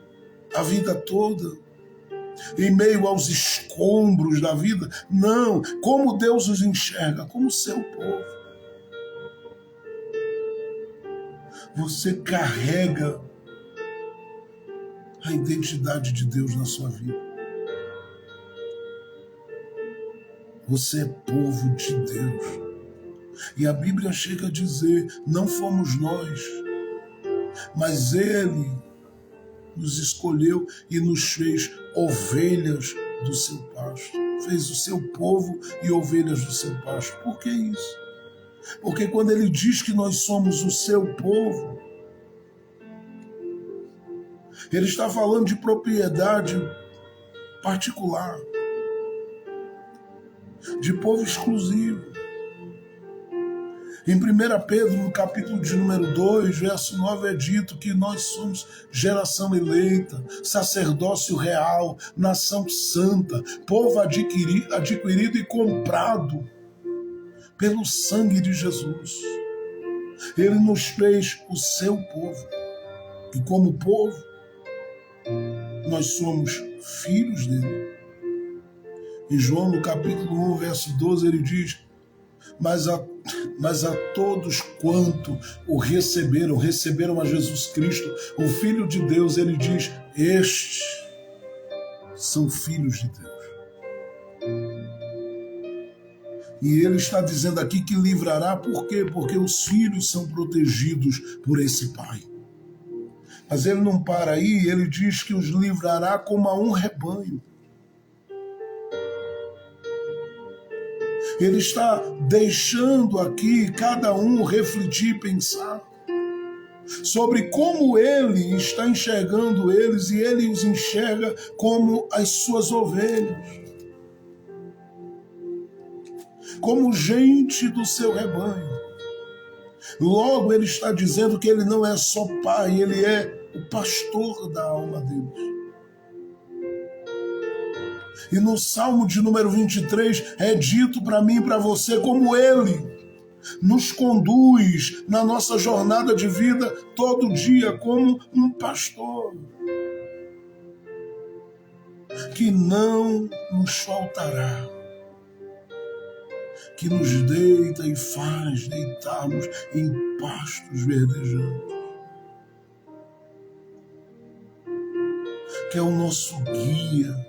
a vida toda, em meio aos escombros da vida? Não. Como Deus os enxerga? Como seu povo. Você carrega a identidade de Deus na sua vida. Você é povo de Deus. E a Bíblia chega a dizer, não fomos nós, mas Ele nos escolheu e nos fez ovelhas do seu pasto. Fez o seu povo e ovelhas do seu pasto. Por que isso? Porque quando Ele diz que nós somos o seu povo, Ele está falando de propriedade particular, de povo exclusivo. Em 1 Pedro, no capítulo de número 2, verso 9, é dito que nós somos geração eleita, sacerdócio real, nação santa, povo adquirido e comprado pelo sangue de Jesus. Ele nos fez o seu povo. E como povo, nós somos filhos dele. Em João, no capítulo 1, verso 12, ele diz, mas a todos quanto o receberam a Jesus Cristo, o Filho de Deus, ele diz, estes são filhos de Deus. E ele está dizendo aqui que livrará, por quê? Porque os filhos são protegidos por esse Pai. Mas ele não para aí, ele diz que os livrará como a um rebanho. Ele está deixando aqui cada um refletir e pensar sobre como ele está enxergando eles e ele os enxerga como as suas ovelhas, como gente do seu rebanho. Logo ele está dizendo que ele não é só pai, ele é o pastor da alma deles. E no Salmo de número 23 é dito para mim e para você como Ele nos conduz na nossa jornada de vida todo dia como um pastor, que não nos faltará, que nos deita e faz deitarmos em pastos verdejantes, que é o nosso guia,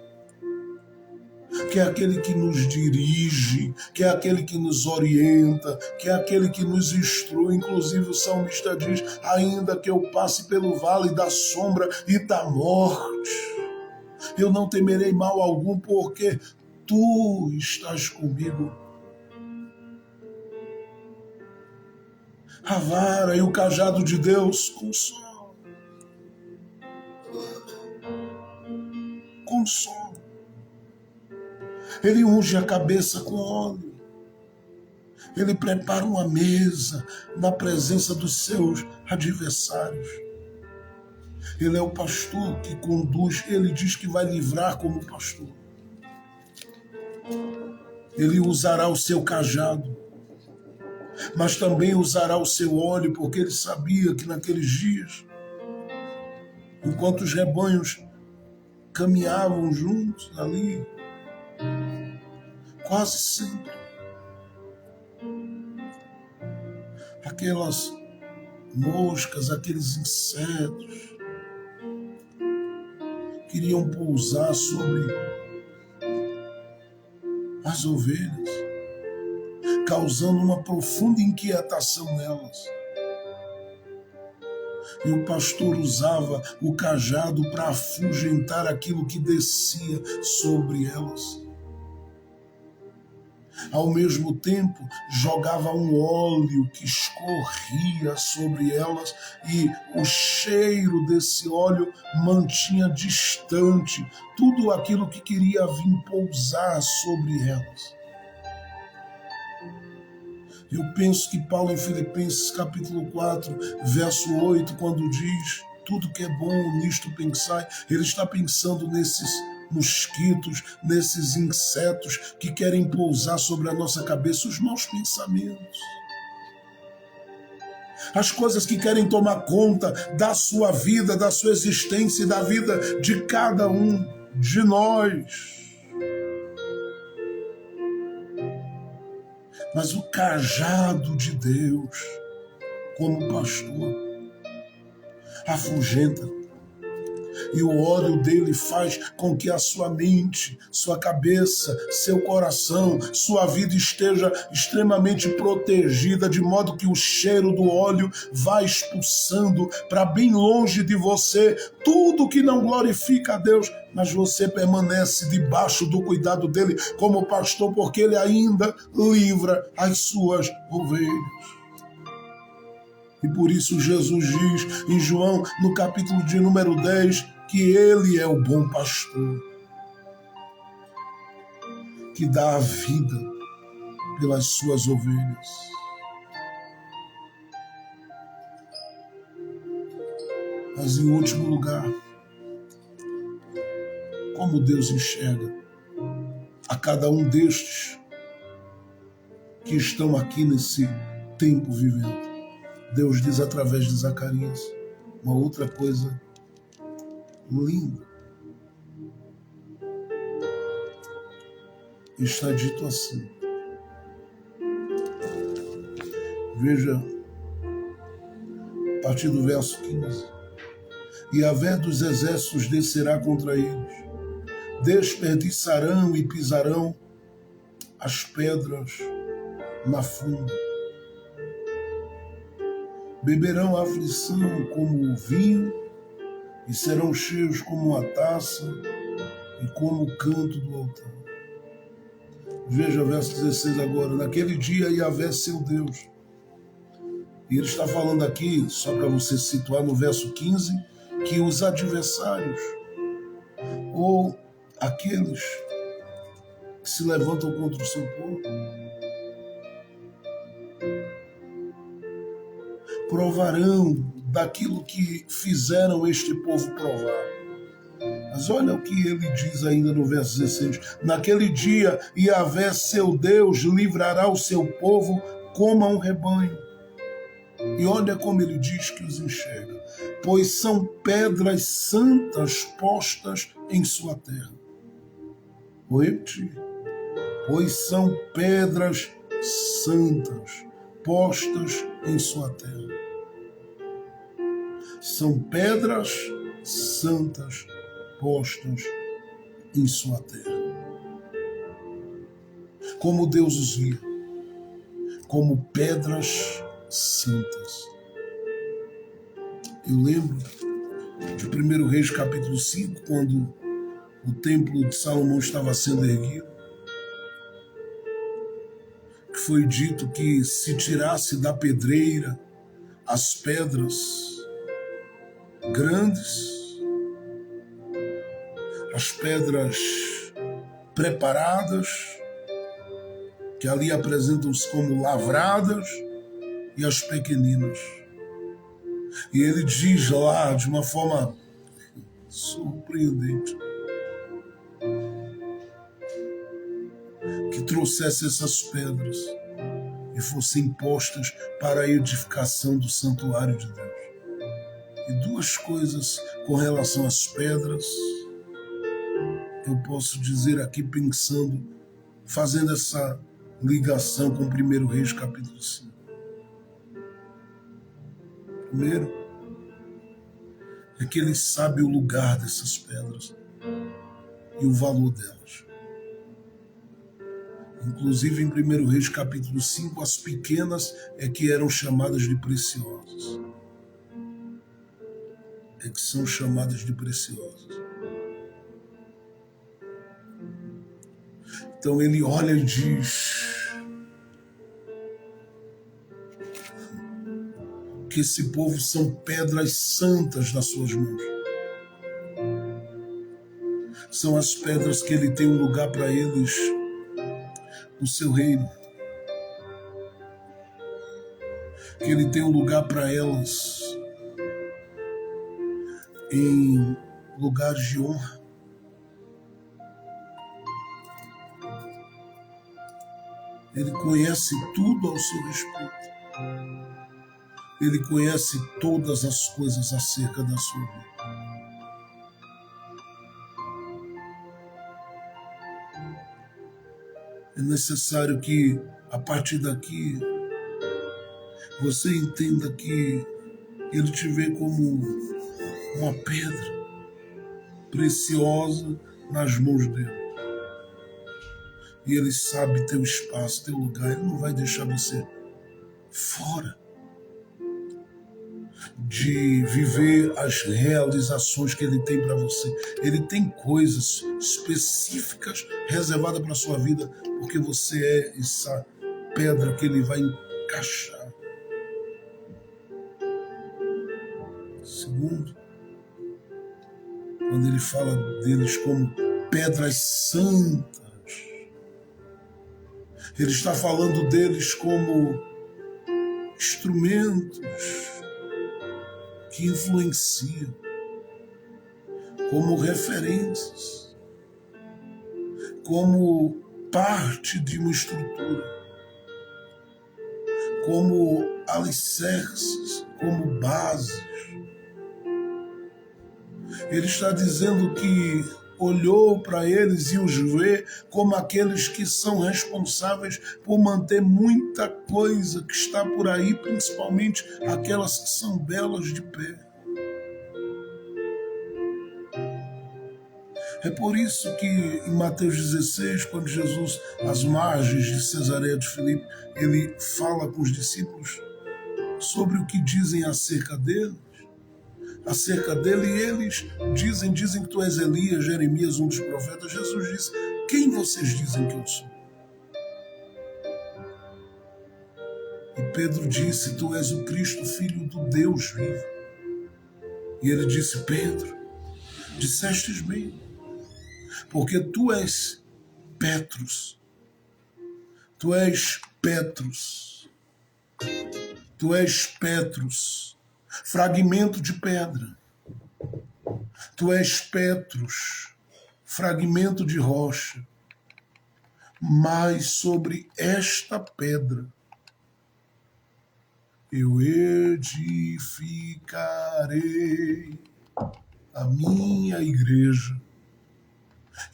que é aquele que nos dirige, que é aquele que nos orienta, que é aquele que nos instrui. Inclusive o salmista diz, ainda que eu passe pelo vale da sombra e da morte, eu não temerei mal algum, porque tu estás comigo. A vara e o cajado de Deus consolam. Consolam. Ele unge a cabeça com óleo. Ele prepara uma mesa na presença dos seus adversários. Ele é o pastor que conduz. Ele diz que vai livrar como pastor. Ele usará o seu cajado, mas também usará o seu óleo, porque ele sabia que naqueles dias, enquanto os rebanhos caminhavam juntos ali, quase sempre, aquelas moscas, aqueles insetos queriam pousar sobre as ovelhas, causando uma profunda inquietação nelas. E o pastor usava o cajado para afugentar aquilo que descia sobre elas. Ao mesmo tempo, jogava um óleo que escorria sobre elas e o cheiro desse óleo mantinha distante tudo aquilo que queria vir pousar sobre elas. Eu penso que Paulo em Filipenses capítulo 4, verso 8, quando diz tudo que é bom, nisto pensai, ele está pensando nesses mosquitos, nesses insetos que querem pousar sobre a nossa cabeça, os maus pensamentos. As coisas que querem tomar conta da sua vida, da sua existência e da vida de cada um de nós. Mas o cajado de Deus, como pastor, afugenta. E o óleo dele faz com que a sua mente, sua cabeça, seu coração, sua vida esteja extremamente protegida, de modo que o cheiro do óleo vai expulsando para bem longe de você tudo que não glorifica a Deus, mas você permanece debaixo do cuidado dele como pastor, porque ele ainda livra as suas ovelhas. E por isso Jesus diz em João, no capítulo de número 10, que ele é o bom pastor, que dá a vida pelas suas ovelhas. Mas em último lugar, como Deus enxerga a cada um destes que estão aqui nesse tempo vivendo. Deus diz através de Zacarias uma outra coisa linda. Está dito assim. Veja, a partir do verso 15. E Yahvé dos exércitos descerá contra eles. Desperdiçarão e pisarão as pedras na funda. Beberão a aflição como o vinho e serão cheios como a taça e como o canto do altar. Veja o verso 16 agora. Naquele dia Yahvé seu Deus. E ele está falando aqui, só para você situar no verso 15, que os adversários ou aqueles que se levantam contra o seu povo provarão daquilo que fizeram este povo provar. Mas olha o que ele diz ainda no verso 16. Naquele dia, Yahvé, seu Deus, livrará o seu povo como a um rebanho. E olha como ele diz que os enxerga. Pois são pedras santas postas em sua terra. Vou repetir. Pois são pedras santas postas em sua terra. São pedras santas postas em sua terra. Como Deus os via, como pedras santas. Eu lembro de 1 Reis capítulo 5, quando o templo de Salomão estava sendo erguido, que foi dito que se tirasse da pedreira as pedras grandes, as pedras preparadas, que ali apresentam-se como lavradas, e as pequeninas. E ele diz lá de uma forma surpreendente que trouxesse essas pedras e fossem postas para a edificação do santuário de Deus. E duas coisas com relação às pedras, eu posso dizer aqui pensando, fazendo essa ligação com 1 Reis capítulo 5. Primeiro, é que ele sabe o lugar dessas pedras e o valor delas. Inclusive em 1 Reis capítulo 5, as pequenas é que eram chamadas de preciosas. É que são chamadas de preciosas. Então ele olha e diz que esse povo são pedras santas nas suas mãos. São as pedras que ele tem um lugar para eles no seu reino. Que ele tem um lugar para elas em lugares de honra. Ele conhece tudo ao seu respeito. Ele conhece todas as coisas acerca da sua vida. É necessário que, a partir daqui, você entenda que Ele te vê como uma pedra preciosa nas mãos dele. E Ele sabe teu espaço, teu lugar. Ele não vai deixar você fora de viver as realizações que Ele tem para você. Ele tem coisas específicas reservadas para a sua vida, porque você é essa pedra que Ele vai encaixar. Segundo, quando Ele fala deles como pedras santas, Ele está falando deles como instrumentos que influenciam, como referências, como parte de uma estrutura, como alicerces, como bases. Ele está dizendo que olhou para eles e os vê como aqueles que são responsáveis por manter muita coisa que está por aí, principalmente aquelas que são belas de pé. É por isso que em Mateus 16, quando Jesus, às margens de Cesareia de Filipe, ele fala com os discípulos sobre o que dizem acerca dele, e eles dizem que tu és Elias, Jeremias, um dos profetas. Jesus disse: quem vocês dizem que eu sou? E Pedro disse: tu és o Cristo, filho do Deus vivo. E ele disse: Pedro, dissestes bem, porque tu és Petrus, tu és Petrus, tu és Petrus, fragmento de pedra. Tu és Petrus, fragmento de rocha. Mas sobre esta pedra eu edificarei a minha igreja,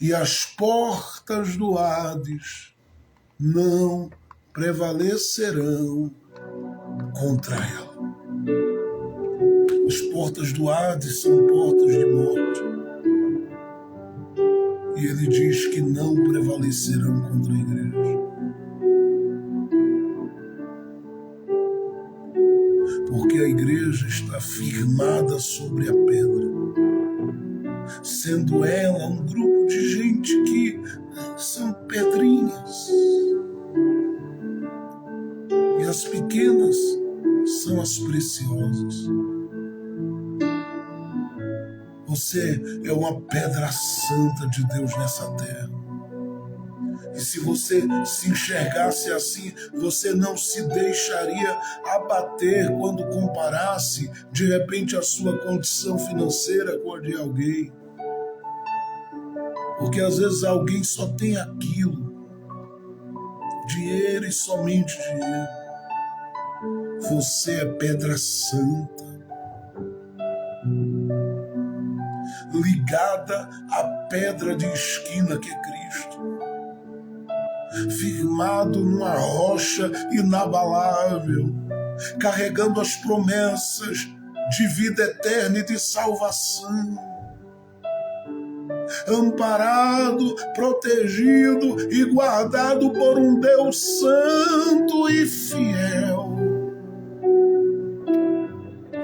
e as portas do Hades não prevalecerão contra ela. As portas do Hades são portas de morte. E ele diz que não prevalecerão contra a igreja. Porque a igreja está firmada sobre a pedra, sendo ela um grupo de gente que são pedrinhas. E as pequenas são as preciosas. Você é uma pedra santa de Deus nessa terra. E se você se enxergasse assim, você não se deixaria abater quando comparasse, de repente, a sua condição financeira com a de alguém. Porque às vezes alguém só tem aquilo, dinheiro e somente dinheiro. Você é pedra santa, ligada à pedra de esquina que é Cristo, firmado numa rocha inabalável, carregando as promessas de vida eterna e de salvação, amparado, protegido e guardado por um Deus santo e fiel.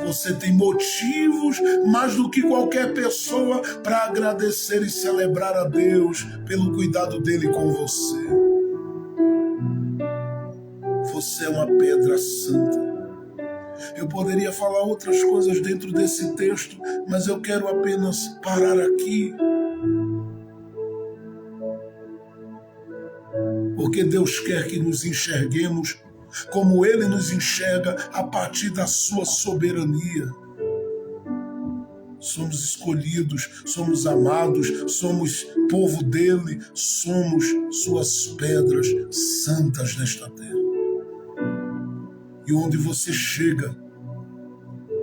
Você tem motivos mais do que qualquer pessoa para agradecer e celebrar a Deus pelo cuidado dele com você. Você é uma pedra santa. Eu poderia falar outras coisas dentro desse texto, mas eu quero apenas parar aqui. Porque Deus quer que nos enxerguemos como Ele nos enxerga a partir da sua soberania. somos escolhidos, somos amados, somos povo dele, somos suas pedras santas nesta terra. E onde você chega,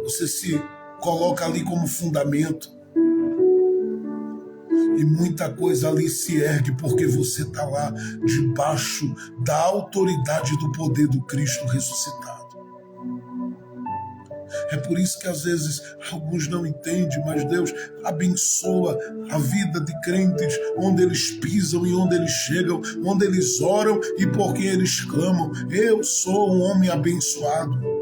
você se coloca ali como fundamento. E muita coisa ali se ergue porque você está lá debaixo da autoridade do poder do Cristo ressuscitado. É por isso que às vezes alguns não entendem, mas Deus abençoa a vida de crentes onde eles pisam e onde eles chegam, onde eles oram e por quem eles clamam. Eu sou um homem abençoado.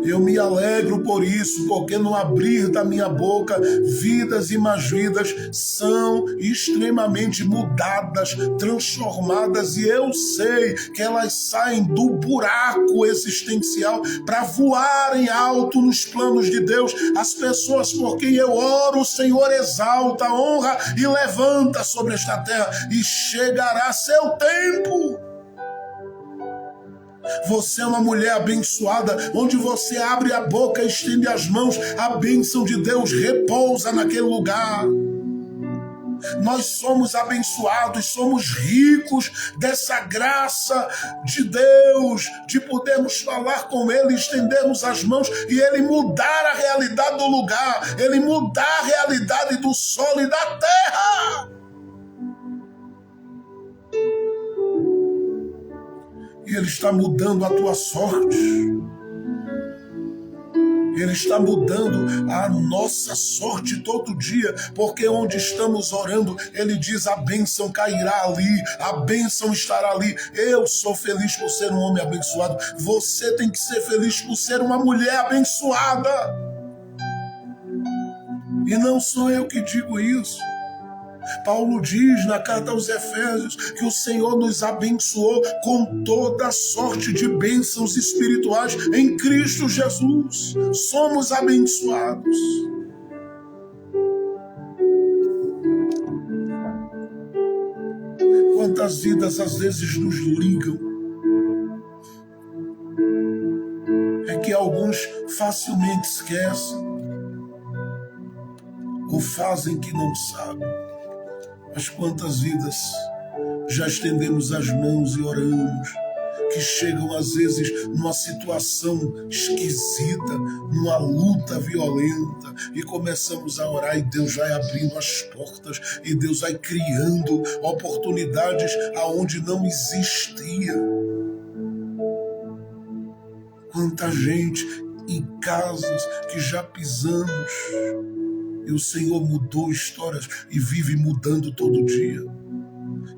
Eu me alegro por isso, porque no abrir da minha boca, vidas e mais vidas são extremamente mudadas, transformadas, e eu sei que elas saem do buraco existencial para voarem alto nos planos de Deus. As pessoas por quem eu oro, o Senhor exalta, honra e levanta sobre esta terra, e chegará seu tempo. Você é uma mulher abençoada, onde você abre a boca e estende as mãos, a bênção de Deus repousa naquele lugar. Nós somos abençoados, somos ricos dessa graça de Deus, de podermos falar com Ele, estendermos as mãos e Ele mudar a realidade do lugar, Ele mudar a realidade do solo e da terra. E Ele está mudando a tua sorte. Ele está mudando a nossa sorte todo dia, porque onde estamos orando, Ele diz: a bênção cairá ali, a bênção estará ali. Eu sou feliz por ser um homem abençoado. Você tem que ser feliz por ser uma mulher abençoada. E não sou eu que digo isso. Paulo diz na carta aos Efésios que o Senhor nos abençoou com toda sorte de bênçãos espirituais em Cristo Jesus. Somos abençoados. Quantas vidas às vezes nos ligam, é que alguns facilmente esquecem ou fazem que não sabem. Mas quantas vidas já estendemos as mãos e oramos, que chegam às vezes numa situação esquisita, numa luta violenta, e começamos a orar e Deus vai abrindo as portas e Deus vai criando oportunidades aonde não existia. Quanta gente em casas que já pisamos, e o Senhor mudou histórias e vive mudando todo dia.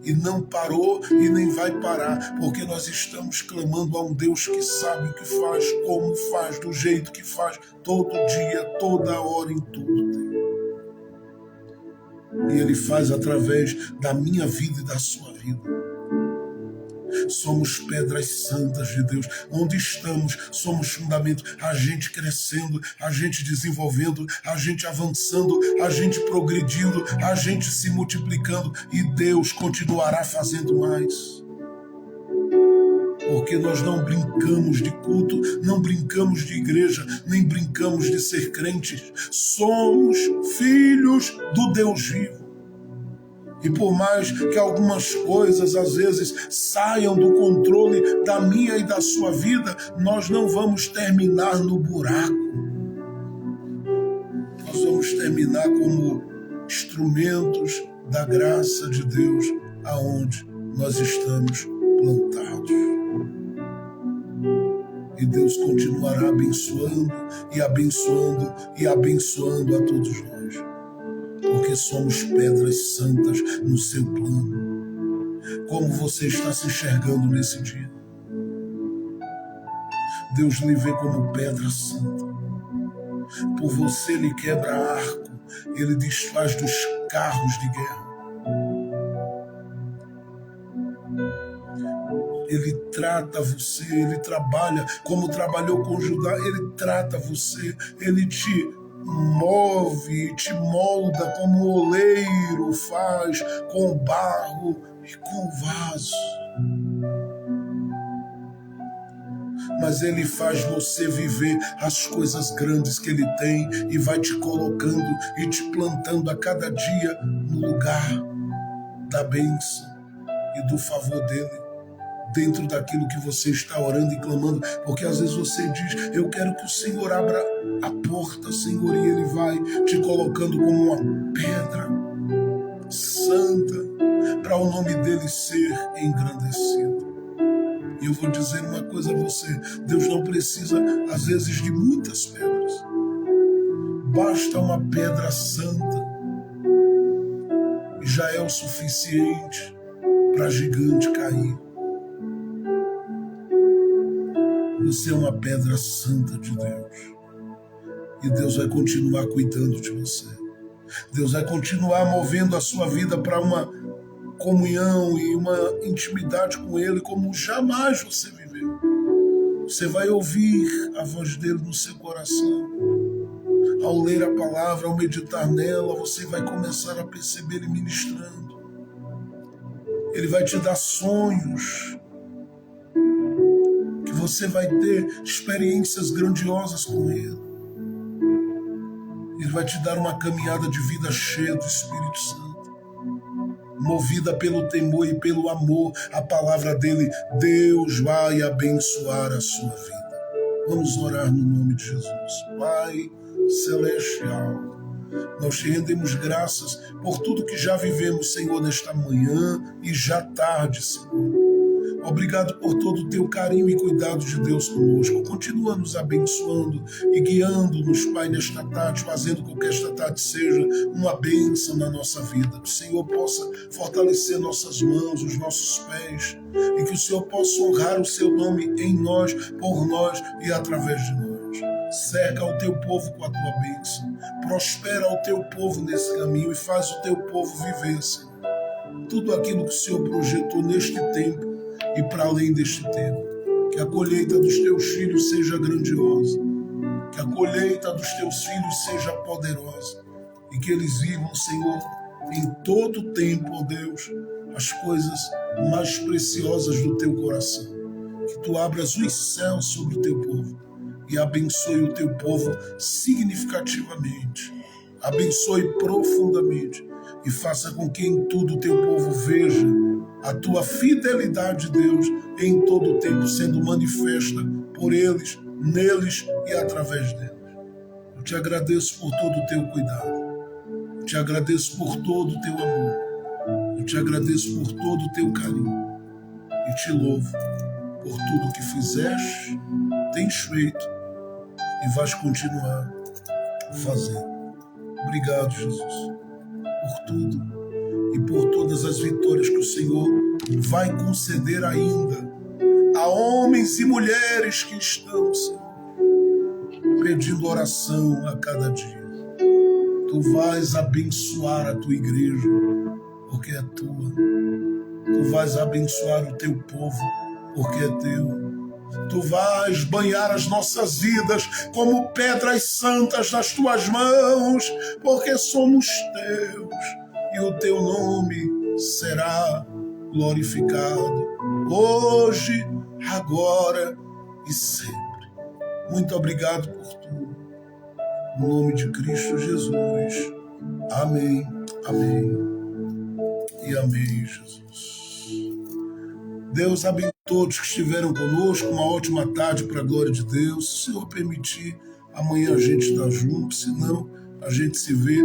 E não parou e nem vai parar, porque nós estamos clamando a um Deus que sabe o que faz, como faz, do jeito que faz, todo dia, toda hora, em todo tempo. E Ele faz através da minha vida e da sua vida. Somos pedras santas de Deus. Onde estamos, somos fundamento. A gente crescendo, a gente desenvolvendo, a gente avançando, a gente progredindo, a gente se multiplicando, e Deus continuará fazendo mais. Porque nós não brincamos de culto, não brincamos de igreja, nem brincamos de ser crentes. Somos filhos do Deus vivo. E por mais que algumas coisas às vezes saiam do controle da minha e da sua vida, nós não vamos terminar no buraco. Nós vamos terminar como instrumentos da graça de Deus aonde nós estamos plantados. E Deus continuará abençoando e abençoando e abençoando a todos nós. Porque somos pedras santas no seu plano. Como você está se enxergando nesse dia? Deus lhe vê como pedra santa. Por você Ele quebra arco, Ele desfaz dos carros de guerra. Ele trata você, Ele trabalha como trabalhou com Judá, Ele trata você, Ele te move e te molda como o oleiro faz com o barro e com o vaso. mas Ele faz você viver as coisas grandes que Ele tem e vai te colocando e te plantando a cada dia no lugar da bênção e do favor dEle, dentro daquilo que você está orando e clamando, porque às vezes você diz, eu quero que o Senhor abra a porta, Senhor, e Ele vai te colocando como uma pedra santa para o nome dEle ser engrandecido. E eu vou dizer uma coisa a você, Deus não precisa às vezes de muitas pedras, basta uma pedra santa e já é o suficiente para gigante cair. Você é uma pedra santa de Deus. E Deus vai continuar cuidando de você. Deus vai continuar movendo a sua vida para uma comunhão e uma intimidade com Ele como jamais você viveu. Você vai ouvir a voz dEle no seu coração. Ao ler a palavra, ao meditar nela, você vai começar a perceber Ele ministrando. Ele vai te dar sonhos. Você vai ter experiências grandiosas com Ele. Ele vai te dar uma caminhada de vida cheia do Espírito Santo, movida pelo temor e pelo amor. A palavra dele, Deus vai abençoar a sua vida. Vamos orar no nome de Jesus. Pai Celestial, nós te rendemos graças por tudo que já vivemos, Senhor, nesta manhã e já tarde, Senhor. Obrigado por todo o teu carinho e cuidado de Deus conosco. Continua nos abençoando e guiando-nos, Pai, nesta tarde, fazendo com que esta tarde seja uma bênção na nossa vida. Que o Senhor possa fortalecer nossas mãos, os nossos pés, e que o Senhor possa honrar o seu nome em nós, por nós e através de nós. Cerca o teu povo com a tua bênção. Prospera o teu povo nesse caminho e faz o teu povo viver, Senhor. Tudo aquilo que o Senhor projetou neste tempo e para além deste tempo. Que a colheita dos teus filhos seja grandiosa. Que a colheita dos teus filhos seja poderosa. E que eles vivam, Senhor, em todo o tempo, ó Deus, as coisas mais preciosas do teu coração. Que tu abras os céus sobre o teu povo e abençoe o teu povo significativamente. Abençoe profundamente e faça com que em tudo o teu povo veja a tua fidelidade, Deus, em todo o tempo, sendo manifesta por eles, neles e através deles. Eu te agradeço por todo o teu cuidado. Eu te agradeço por todo o teu amor. Eu te agradeço por todo o teu carinho. E te louvo por tudo que fizeste, tens feito e vais continuar fazendo. Obrigado, Jesus, por tudo e por todas as vitórias que o Senhor vai conceder ainda a homens e mulheres que estão, Senhor, pedindo oração a cada dia. Tu vais abençoar a tua igreja, porque é tua. Tu vais abençoar o teu povo, porque é teu. Tu vais banhar as nossas vidas como pedras santas nas tuas mãos, porque somos teus. E o teu nome será glorificado, hoje, agora e sempre. Muito obrigado por tudo. Em nome de Cristo Jesus. Amém, amém e amém, Jesus. Deus abençoe todos que estiveram conosco. Uma ótima tarde para a glória de Deus. Se o Senhor permitir, amanhã a gente está junto, senão a gente se vê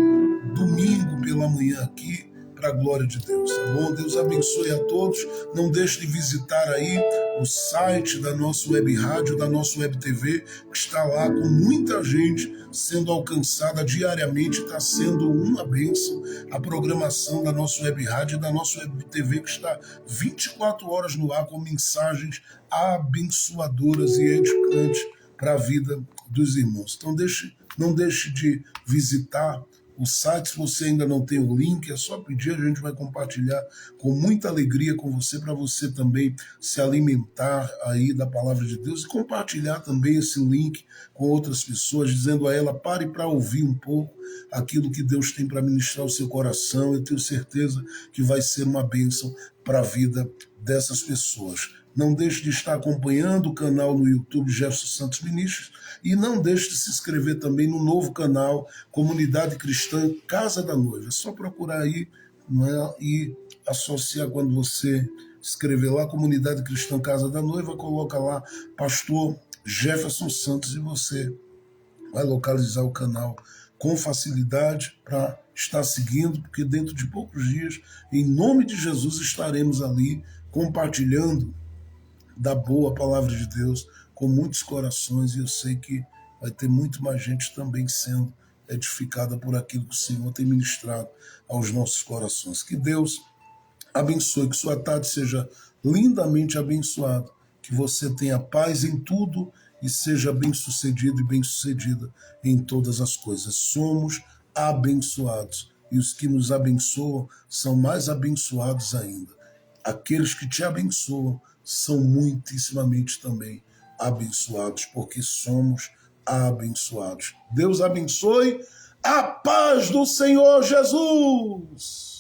domingo pela manhã aqui, para a glória de Deus, tá bom? Deus abençoe a todos. Não deixe de visitar aí o site da nossa web rádio, da nossa web TV, que está lá com muita gente sendo alcançada diariamente. Está sendo uma bênção a programação da nossa web rádio e da nossa web TV, que está 24 horas no ar com mensagens abençoadoras e edificantes para a vida dos irmãos. Então não deixe de visitar o site. Se você ainda não tem o link, é só pedir, a gente vai compartilhar com muita alegria com você, para você também se alimentar aí da palavra de Deus e compartilhar também esse link com outras pessoas, dizendo a ela, pare para ouvir um pouco, aquilo que Deus tem para ministrar ao seu coração. Eu tenho certeza que vai ser uma bênção para a vida dessas pessoas. Não deixe de estar acompanhando o canal no YouTube Jefferson Santos Ministros e não deixe de se inscrever também no novo canal Comunidade Cristã Casa da Noiva. É só procurar aí, não é? E associar quando você escrever lá Comunidade Cristã Casa da Noiva, coloca lá Pastor Jefferson Santos e você vai localizar o canal com facilidade para estar seguindo, porque dentro de poucos dias, em nome de Jesus, estaremos ali compartilhando da boa palavra de Deus com muitos corações, e eu sei que vai ter muito mais gente também sendo edificada por aquilo que o Senhor tem ministrado aos nossos corações. Que Deus abençoe, que sua tarde seja lindamente abençoada, que você tenha paz em tudo e seja bem-sucedido e bem-sucedida em todas as coisas. Somos abençoados e os que nos abençoam são mais abençoados ainda. Aqueles que te abençoam são muitíssimamente também abençoados, porque somos abençoados. Deus abençoe. A paz do Senhor Jesus!